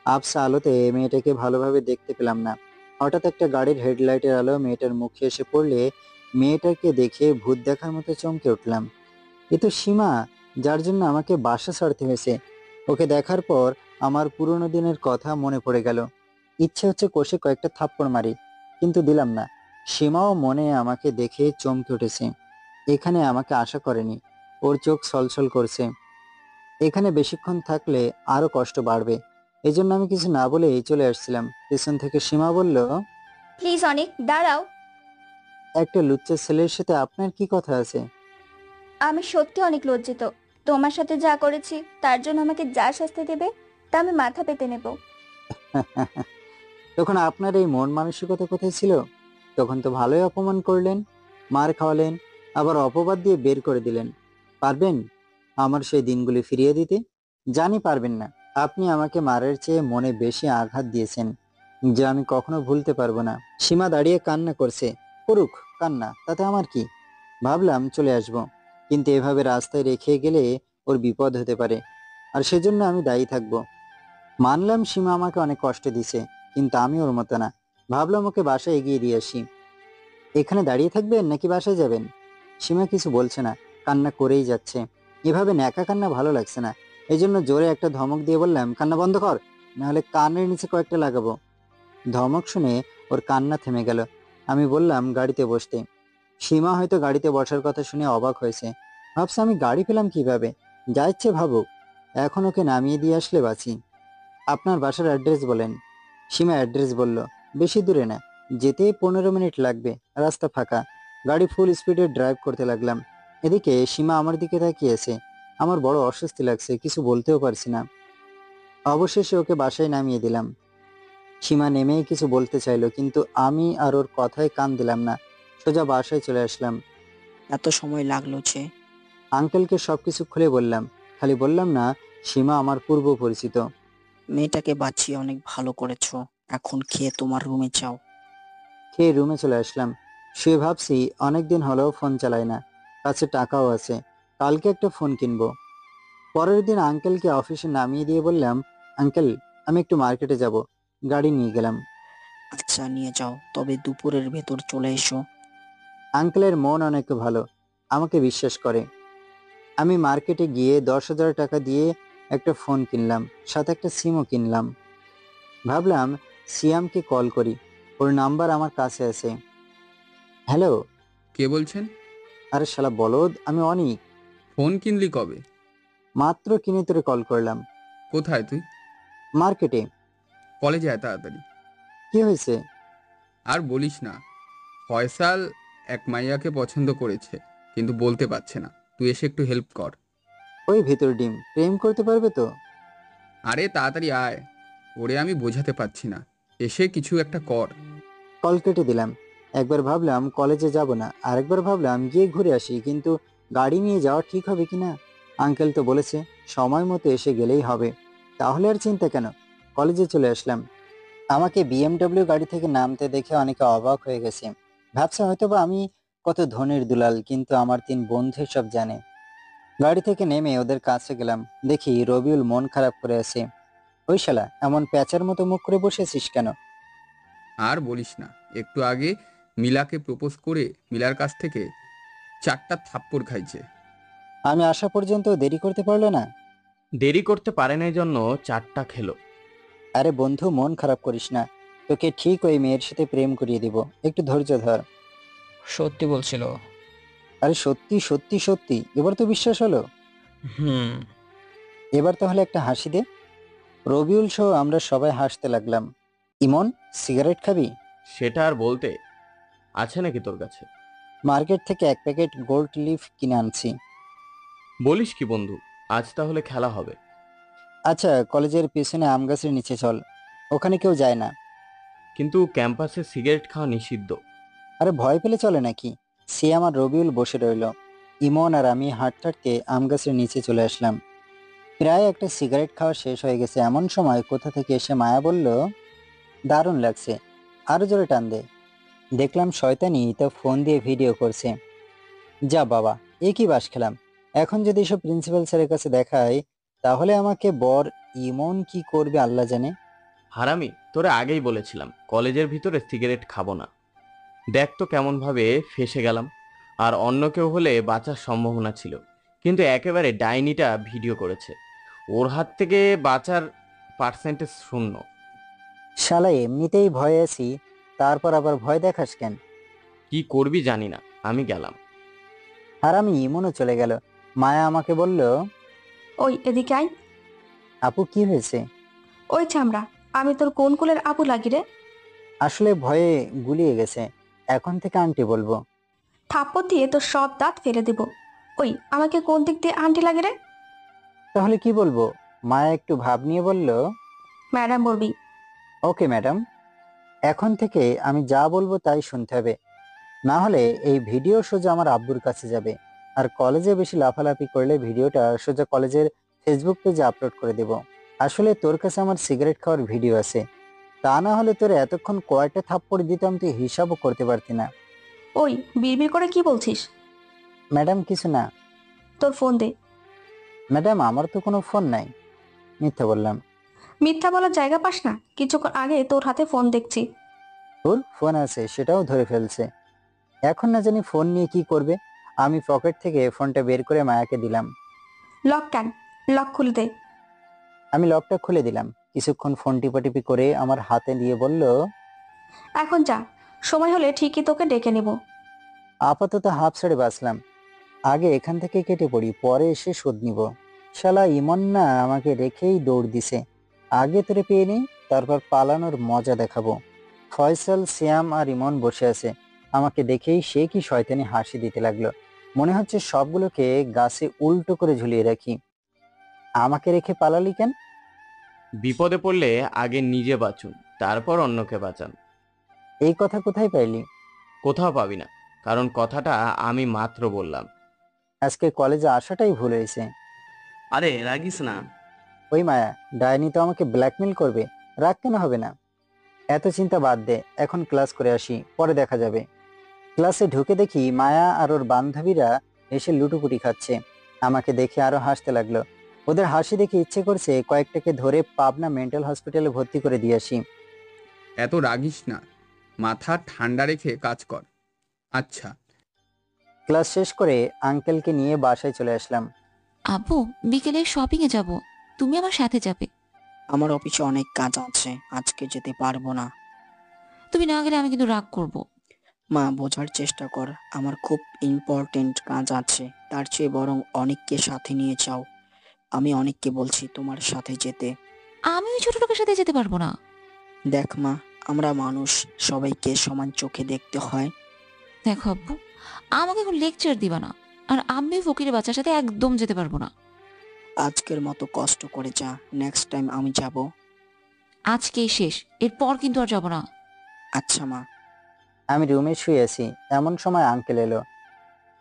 আবছা আলোতে মেয়েটাকে ভালোভাবে দেখতে পেলাম না। হঠাৎ একটা গাড়ির হেডলাইটের আলো মেয়েটার মুখে এসে পড়লে মেয়েটাকে দেখে ভূত দেখার মতো চমকে উঠলাম। এ তো সীমা, যার জন্য আমাকে বাসা ছাড়তে হয়েছে। ওকে দেখার পর আমার পুরোনো দিনের কথা মনে পড়ে গেল। ইচ্ছে হচ্ছে কষে কয়েকটা থাপ্পড় মারি, কিন্তু দিলাম না। সীমাও মনে আমাকে দেখে চমকে উঠেছে। এখানে আমাকে আশা করেনি। ওর চোখ ছলছল করছে। এখানে বেশিক্ষণ থাকলে আরো কষ্ট বাড়বে। এজন্য আমি কিছু না বলেই চলে আসছিলাম। পেছন থেকে সীমা বলল, প্লিজ অনেক দাঁড়াও। একটা লুচ্চা ছেলের সাথে আপনার কি কথা আছে? আমি সত্যি অনেক লজ্জিত। তোমার সাথে যা করেছি তার জন্য আমাকে যা শাস্তি দেবে তা আমি মাথা পেতে নেব। তখন আপনার এই মন মানসিকতা কোথায় ছিল? তখন তো ভালোই অপমান করলেন, মার খাওয়ালেন, আবার অপবাদ দিয়ে বের করে দিলেন। পারবেন আমার সেই দিনগুলি ফিরিয়ে দিতে? জানি পারবেন না। আপনি আমাকে মারের চেয়ে মনে বেশি আঘাত দিয়েছেন, যা আমি কখনো ভুলতে পারবো না। সীমা দাঁড়িয়ে কান্না করছে। করুক কান্না, তাতে আমার কি? ভাবলাম চলে আসব, কিন্তু এভাবে রাস্তায় রেখে গেলে ওর বিপদ হতে পারে, আর সেজন্য আমি দায়ী থাকবো। মানলাম সীমা আমাকে অনেক কষ্ট দিছে, কিন্তু আমি ওর মতো না। ভাবলাম ওকে বাসায় এগিয়ে দিয়ে আসি। এখানে দাঁড়িয়ে থাকবেন নাকি বাসায় যাবেন? সীমা কিছু বলছে না, কান্না করেই যাচ্ছে। এভাবে ন্যাকা কান্না ভালো লাগছে না। এই জন্য জোরে একটা ধমক দিয়ে বললাম, কান্না বন্ধ কর, নাহলে কানের নিচে কয়েকটা লাগাবো। ধমক শুনে ওর কান্না থেমে গেল। আমি বললাম গাড়িতে বসতে। সীমা হয়তো গাড়িতে বসার কথা শুনে অবাক হয়েছে। ভাবছে আমি গাড়ি পেলাম কিভাবে। যা ইচ্ছে ভাবুক, এখন ওকে নামিয়ে দিয়ে আসলে বাঁচি। আপনার বাসার অ্যাড্রেস বলেন। সীমা অ্যাড্রেস বলল। বেশি দূরে না, যেতে 15 মিনিট লাগবে। রাস্তা ফাঁকা। গাড়ি ফুল স্পিডে ড্রাইভ করতে লাগলাম। এদিকে সীমা আমার দিকে তাকিয়েছে। আমার বড় অস্বস্তি লাগছে, কিছু বলতেও পারছি না। অবশেষে ওকে বাসায় নামিয়ে দিলাম। সীমা নেমেই কিছু বলতে চাইলো, কিন্তু আমি আর ওর কথায় কান দিলাম না। সোজা বাসায় চলে আসলাম। এত সময় লাগলো যে? আঙ্কেলকে সবকিছু খুলে বললাম। খালি বললাম না, সীমা আমার পূর্ব পরিচিত। মেয়েটাকে বাঁচিয়ে অনেক ভালো করেছো। এখন খেয়ে তোমার রুমে যাও। খেয়ে রুমে চলে আসলাম। শুয়ে ভাবছি অনেকদিন হলেও ফোন চালাই না, কাছে টাকাও আছে, কালকে একটা ফোন কিনবো। পরের দিন আঙ্কেলকে অফিসে নামিয়ে দিয়ে বললাম, আঙ্কেল আমি একটু মার্কেটে যাব। গাড়ি নিয়ে গেলাম। আচ্ছা নিয়ে যাও, তবে দুপুরের ভেতর চলে এসো। আঙ্কেলের মন অনেক ভালো, আমাকে বিশ্বাস করে। আমি মার্কেটে গিয়ে 10,000 টাকা দিয়ে একটা ফোন কিনলাম, সাথে একটা সিমও কিনলাম। ভাবলাম সিয়ামকে কল করি, ওর নাম্বার আমার কাছে আছে। হ্যালো। কে বলছেন? আরে শালা বলদ, আমি অনিক। ফোন কিনলি কবে? মাত্র কিনে তোরে কল করলাম। কোথায় তুই? মার্কেটে। কলেজে আয় তাড়াতাড়ি। কি হয়েছে? আর বলিস না, ফয়সাল এক মাইয়াকে পছন্দ করেছে, কিন্তু বলতে পারছে না। তুই এসে একটু হেল্প কর। ওই ভেতর ডিম প্রেম করতে পারবে তো? আরে তাড়াতাড়ি আয়, ওরে আমি বোঝাতে পারছি না, এসে কিছু একটা কর। কল কেটে দিলাম। একবার ভাবলাম কলেজে যাব না, আরেকবার ভাবলাম গিয়ে ঘুরে আসি, কিন্তু গাড়ি নিয়ে যাওয়া ঠিক হবে কিনা। আঙ্কেল তো বলেছে সময় মতো এসে গেলেই হবে, তাহলে আর চিন্তা কেন। কলেজে চলে আসলাম। আমাকে বিএমডব্লিউ গাড়ি থেকে নামতে দেখে অনেকে অবাক হয়ে গেছে। ভাবছে হয়তোবা আমি কত ধনের দুলাল, কিন্তু আমার 3 বন্ধু সব জানে। গাড়ি থেকে নেমে ওদের কাছে গেলাম। দেখি রবিউল মন খারাপ করে আছে। ওই শালা, এমন প্যাঁচার মতো মুখ করে বসেছিস কেন? আর বলিস না, একটু আগে মিলাকে প্রপোজ করে মিলার কাছ থেকে 4টা থাপ্পড় খাইছে। আমি আসা পর্যন্ত দেরি করতে পারলো না। দেরি করতে পারে না, জন্য 4টা খেলো। আরে বন্ধু মন খারাপ করিস না, তোকে ঠিক ওই মেয়ের সাথে প্রেম করিয়ে দিব, একটু ধৈর্য ধর। সত্যি বলছিল। আরে সত্যি সত্যি সত্যি, এবার তো বিশ্বাস হলো। হুম। এবার তাহলে একটা হাসি দে। রবিউল সহ আমরা সবাই হাসতে লাগলাম। ইমন, সিগারেট খাবি? সেটা আর বলতে, আছে নাকি তোর কাছে? মার্কেট থেকে 1 প্যাকেট গোল্ড লিফ কিনে আনছি। বলিস কি বন্ধু, আজ তাহলে খেলা হবে। আচ্ছা, কলেজের পেছনে আম গাছের নিচে চল, ওখানে কেউ যায় না। কিন্তু ক্যাম্পাসে সিগারেট খাওয়া নিষিদ্ধ। আরে ভয় পেলে চলে নাকি? সে আমার রবিউল বসে রইল। ইমন আর আমি হাঁটতে হাঁটতে আম গাছের নিচে চলে আসলাম। প্রায় একটা সিগারেট খাওয়া শেষ হয়ে গেছে, এমন সময় কোথা থেকে এসে মায়া বলল, দারুণ লাগছে, আরো জোরে টান দে। দেখলাম শয়তানি তো ফোন দিয়ে ভিডিও করছে। যা বাবা, এ কি বাস খেলাম! এখন যদি এসব প্রিন্সিপাল স্যারের কাছে দেখায়, তাহলে আমাকে বর ইমন কি করবে আল্লাহ জানে। হারামি, তোরে আগেই বলেছিলাম কলেজের ভিতরে সিগারেট খাবো না। দেখ তো কেমন ভাবে ফেঁসে গেলাম। আর অন্য কেউ হলে বাঁচার সম্ভাবনা ছিল, কিন্তু একেবারে ডাইনিটা ভিডিও করেছে। ওর হাত থেকে বাঁচার পার্সেন্টেজ শূন্য। শালা এমনিতেই ভয়ে আছি, তারপর আবার ভয় দেখাস কেন? কি করবি জানি না, আমি গেলাম। আর আমি ইমনও চলে গেল। মায়া আমাকে বলল, ওই এদিকে আয়। আপু কি হয়েছে? ওই চামড়া, আমি তোর কোন কুলের আপু লাগি রে? আসলে ভয়ে গুলিয়ে গেছে, এখন থেকে আন্টি বলবো। থাপ্পড় দিয়ে তোর সব দাঁত ফেলে দেব। ওই আমাকে কোন দিক দিয়ে আন্টি লাগে রে? তাহলে কি বলবো? মায়া একটু ভাব নিয়ে বলল, ম্যাডাম বলবি। Okay madam. এখন থেকে আমি যা বলবো তাই শুনতে হবে, না হলে এই ভিডিও সোজা আমার আব্বুর কাছে যাবে। আর কলেজে বেশি লাফালাফি করলে ভিডিওটা সোজা কলেজের ফেসবুক পেজে আপলোড করে দেব। আসলে তোর কাছে আমার সিগারেট খাওয়ার ভিডিও আছে, তা না হলে তোর এতক্ষণ কয়টা থাপ্পড় দিতাম তুই হিসাবও করতে পারতি না। ওই বিড়বিড় করে কি বলছিস? ম্যাডাম কিছু না। তোর ফোন দে। ম্যাডাম আমার তো কোনো ফোন নাই। মিথ্যা বললাম। মিথ্যা বলার জায়গা পাস না? কিছুক্ষণ আগে তোর হাতে ফোন দেখছি। তোর ফোন আছে সেটাও ধরে ফেলছে, এখন না জানি ফোন নিয়ে কি করবে। আমি পকেট থেকে ফোনটা বের করে মায়াকে দিলাম। লক কেন? লক খুলে দে। আমি লকটা খুলে দিলাম। কিছুক্ষণ ফোন টিপাটিপি করে আমার হাতে দিয়ে বলল, এখন যা, সময় হলে ঠিকই তোকে ডেকে নেব। আপাতত হাফ ছেড়ে বাঁচলাম, আগে এখান থেকে কেটে পড়ি, পরে এসে শোধ নিব। শালা ইমন না আমাকে রেখেই দৌড় দিছে। আগে তোরে পেয়ে নেই, তারপর পালানোর মজা দেখাবো। ফয়সাল, সিয়াম আর ইমন বসে আছে। আমাকে দেখেই সে কি শয়তানি হাসি দিতে লাগলো। মনে হচ্ছে সবগুলোকে গাছে উল্টো করে ঝুলিয়ে রাখি। আমাকে রেখে পালালি কেন? বিপদে পড়লে আগে নিজে বাঁচুন, তারপর অন্যকে বাঁচান। এই কথা কোথায় পাইলি? কোথাও পাবি না, কারণ কথাটা আমি মাত্র বললাম। আজকে কলেজে আসাটাই ভুল হয়েছে। আরে রাগিস না। ওই মায়া, ডাইনি তো আমাকে ব্ল্যাকমেল করবে। রাগ কেন হবে না? এত চিন্তা বাদ দে, এখন ক্লাস করে আসি, পরে দেখা যাবে। ক্লাসে ঢুকে দেখি মায়া আর ওর বান্ধবীরা এসে লুটোপুটি খাচ্ছে। আমাকে দেখে আরো হাসতে লাগলো। ওদের হাসি দেখে ইচ্ছে করছে কয়েকটাকে ধরে পাবনা মেন্টাল হসপিটালে ভর্তি করে দিয়ে আসি। এত রাগিস না, মাথা ঠান্ডা রেখে কাজ কর। আচ্ছা। ক্লাস শেষ করে আঙ্কেলকে নিয়ে বাসায় চলে আসলাম। আব্বু, বিকেলে শপিং এ যাব, তুমি আমার সাথে যাবে। আমার অফিসে অনেক কাজ আছে, আজকে যেতে পারবো না। তুমি না গেলে আমি কিন্তু রাগ করব। মা, বোঝার চেষ্টা কর, আমার খুব ইম্পর্টেন্ট কাজ আছে। তার চেয়ে বরং অনেককে সাথে নিয়ে যাও। আমি অনেককে বলছি তোমার সাথে যেতে। আমি ওই ছোট লোকের সাথে যেতে পারবো না। দেখ মা, আমরা মানুষ, সবাইকে সমান চোখে দেখতে হয়। দেখো আব্বু, আমাকে এখন লেকচার দিবা না। আর আমি ফকিরের বাচ্চার সাথে একদম যেতে পারবো না। আজকের মতো কষ্ট করে যা, নেক্সট টাইম আমি যাব। আজকেই শেষ, এরপর কিন্তু আর যাব না। আচ্ছা মা। আমি রুমে শুয়ে আছি, এমন সময় আঙ্কেল এলো।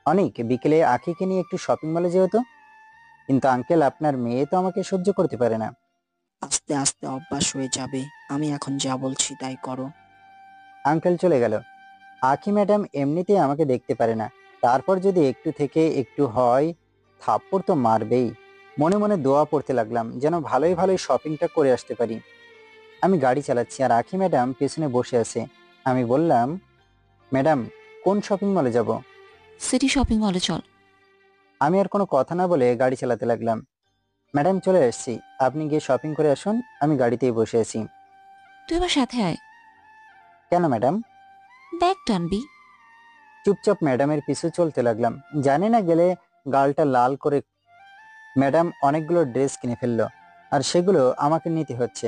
অনেক বিকেলে আখিকে নিয়ে একটু শপিং মলে যেও তো। কিন্তু আঙ্কেল, আপনার মেয়ে তো আমাকে সহ্য করতে পারে না। আস্তে আস্তে অভ্যাস হয়ে যাবে, আমি এখন যা বলছি তাই করো। আঙ্কেল চলে গেল। আখি ম্যাডাম এমনিতেই আমাকে দেখতে পারে না, তারপর যদি একটু থেকে একটু হয়, থাপ্পড় তো মারবেই। মনে মনে দোয়া পড়তে লাগলাম যেন ভালোই ভালোই শপিংটা করে আসতে পারি। আমি গাড়ি চালাচ্ছি আর আখি ম্যাডাম পেছনে বসে আছে। আমি বললাম, ম্যাডাম কোন শপিং মলে যাব? সিটি শপিং মলে চল। আমি আর কোনো কথা না বলে গাড়ি চালাতে লাগলাম। ম্যাডাম চলে আসছি, আপনি গিয়ে শপিং করে আসুন, আমি গাড়িতেই বসে আছি। তুই আমার সাথে আয়। কেন ম্যাডাম? ব্যাগ টানবি। চুপচাপ ম্যাডামের পিছু চলতে লাগলাম, জানি না গেলে গালটা লাল করে। ম্যাডাম অনেকগুলো ড্রেস কিনে ফেললো, আর সেগুলো আমাকে নিতে হচ্ছে।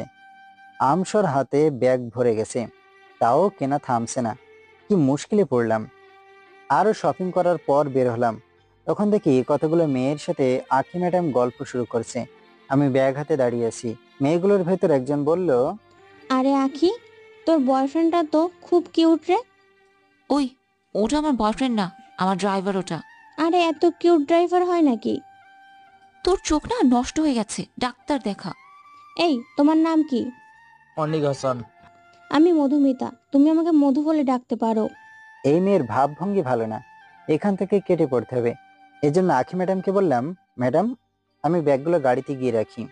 আমসর হাতে ব্যাগ ভরে গেছে, তাও কেনা থামছে না। কি মুশকিলে পড়লাম। আরো শপিং করার পর বের হলাম, তখন দেখি কতগুলো মেয়ের সাথে আখি ম্যাডাম গল্প শুরু করছে। আমি ব্যাগ হাতে দাঁড়িয়ে আছি। মেয়েগুলোর ভেতর একজন বলল, আরে আখি, তোর বয়ফ্রেন্ডটা তো খুব কিউট রে। ওই, ওটা আমার বয়ফ্রেন্ড না, আমার ড্রাইভার ওটা। আরে এত কিউট ড্রাইভার হয় নাকি? তোর চোখ না নষ্ট হয়ে গেছে, ডাক্তার দেখা। এই, তোমার নাম কি? অনিক হাসান। আমি মধুমিতা, তুমি আমাকে মধু বলে ডাকতে পারো। এই মেয়ের ভাবভঙ্গি ভালো না, এখান থেকে কেটে পড়তে হবে। এজন্য আখি ম্যাডামকে বললাম, ম্যাডাম আমি ব্যাগগুলো গাড়িতে গিয়ে রাখি।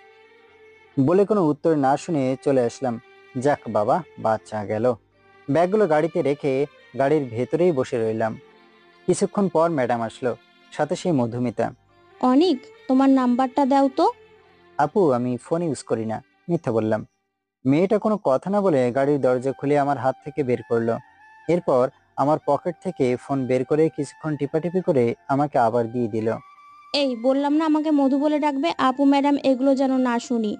বলে কোনো উত্তর না শুনে চলে আসলাম। যাক বাবা, বাচ্চা গেল। ব্যাগগুলো গাড়িতে রেখে গাড়ির ভেতরেই বসে রইলাম। কিছুক্ষণ পর ম্যাডাম আসলো, সাথে সেই মধুমিতা। অনিক, তোমার নাম্বারটা দাও তো। আপু আমি ফোন ইউজ করি না, মিথ্যা বললাম। মেয়েটা কোনো কথা না বলে গাড়ির দরজা খুলে আমার হাত থেকে বের করলো। এরপর আমার পকেট থেকে ফোন বের করে কিছুক্ষণ টিপাটিপি করে আমাকে আবার দিয়ে দিল। এই বললাম না আমাকে মধু বলে ডাকবে, আপু ম্যাডাম এগুলো যেন না শুনি।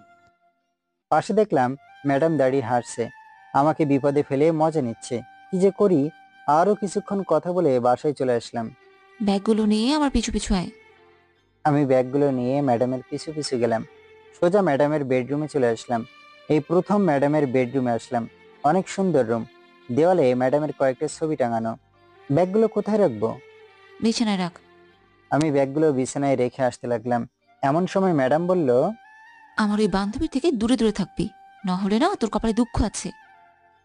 পাশে দেখলাম ম্যাডাম দাঁড়িয়ে হাসছে, আমাকে বিপদে ফেলে মজা নিচ্ছে। কি যে করি। আরো কিছুক্ষণ কথা বলে বাসায় চলে আসলাম। ব্যাগগুলো নিয়ে আমার পিছু পিছু আয়। আমি ব্যাগগুলো নিয়ে ম্যাডামের পিছু পিছু গেলাম। সোজা ম্যাডামের বেডরুমে চলে আসলাম। এই প্রথম ম্যাডামের বেডরুমে আসলাম। অনেক সুন্দর রুম, দেওয়ালে ম্যাডামের কয়েকটা ছবি টাঙানো। ব্যাগগুলো কোথায় রাখবো? বিছানায় রাখ। আমি ব্যাগগুলো বিছানায় রেখে আসতে লাগলাম। এমন সময় ম্যাডাম বলল, আমার ওই বান্ধবীর থেকে দূরে দূরে থাকবি, না হলে না তোর কপালে দুঃখ আছে।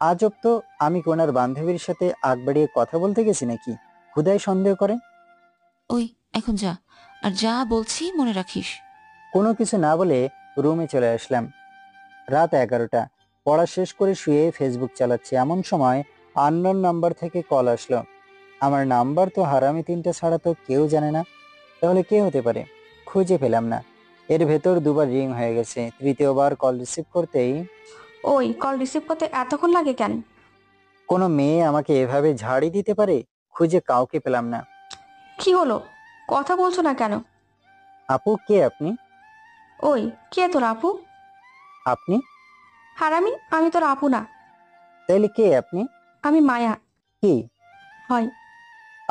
আজব তো, আমি কি ওনার বান্ধবীর সাথে আগ বাড়িয়ে কথা বলতে গেছি নাকি? হুদাই সন্দেহ করে। ওই এখন যা, আর যা বলছি মনে রাখিস। কোনো কিছু না বলে রুমে চলে আসলাম। রাত 11টা, পড়া শেষ করে শুয়ে ফেসবুক চালাচ্ছি। এমন সময় আননোন নাম্বার থেকে কল আসলো। আমার নাম্বার তো হারামি 3টা ছাড়া তো কেউ জানে না। তাহলে কে হতে পারে? খুঁজে পেলাম না। এর ভেতর দুবার রিং হয়ে গেছে। তৃতীয়বার কল রিসিভ করতেই, ওই কল রিসিভ করতে এতক্ষণ লাগে কেন? কোনো মেয়ে আমাকে এভাবে ঝাড়ি দিতে পারে? খুঁজে কাউকে পেলাম না। কি হলো, কথা বলছো না কেন? আপু কে আপনি? ওই কে তোর আপু? আপনি? হারামি, আমি তোর আপু না। তাইলে কে আপনি? আমি মায়া। কি হয়?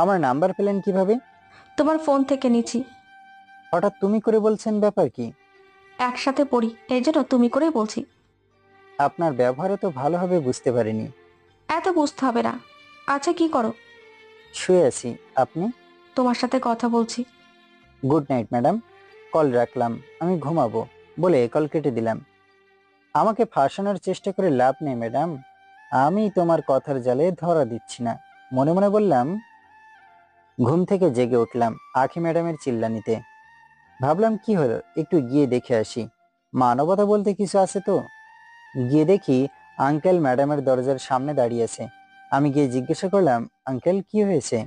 আমার নাম্বার পেলেন কিভাবে? তোমার ফোন থেকে নিচ্ছি। হঠাৎ তুমি করে বলছেন, ব্যাপার কি? একসাথে পড়ি, এই জন্য তুমি করেই বলছি। আপনার ব্যবহারও তো ভালোভাবে বুঝতে পারিনি। এত বুঝতে হবে না। আচ্ছা কি করো? শুয়ে আছি। আপনি? তোমার সাথে কথা বলছি। গুড নাইট ম্যাডাম, কল রাখলাম, আমি ঘুমাবো বলে কল কেটে দিলাম। আমাকে ফাঁসানোর চেষ্টা করে লাভ নেই ম্যাডাম, আমি তোমার কথার জালে ধরা দিচ্ছি না। মনে মনে বললাম। ঘুম থেকে জেগে উঠলাম আখি ম্যাডামের চিল্লানিতে। ভাবলাম কি হলো, একটু গিয়ে দেখে আসি, মানবতা বলতে কিছু আছে তো। গিয়ে দেখি আঙ্কেল ম্যাডামের দরজার সামনে দাঁড়িয়ে আছে। আমি গিয়ে জিজ্ঞাসা করলাম, আঙ্কেল কি হয়েছে?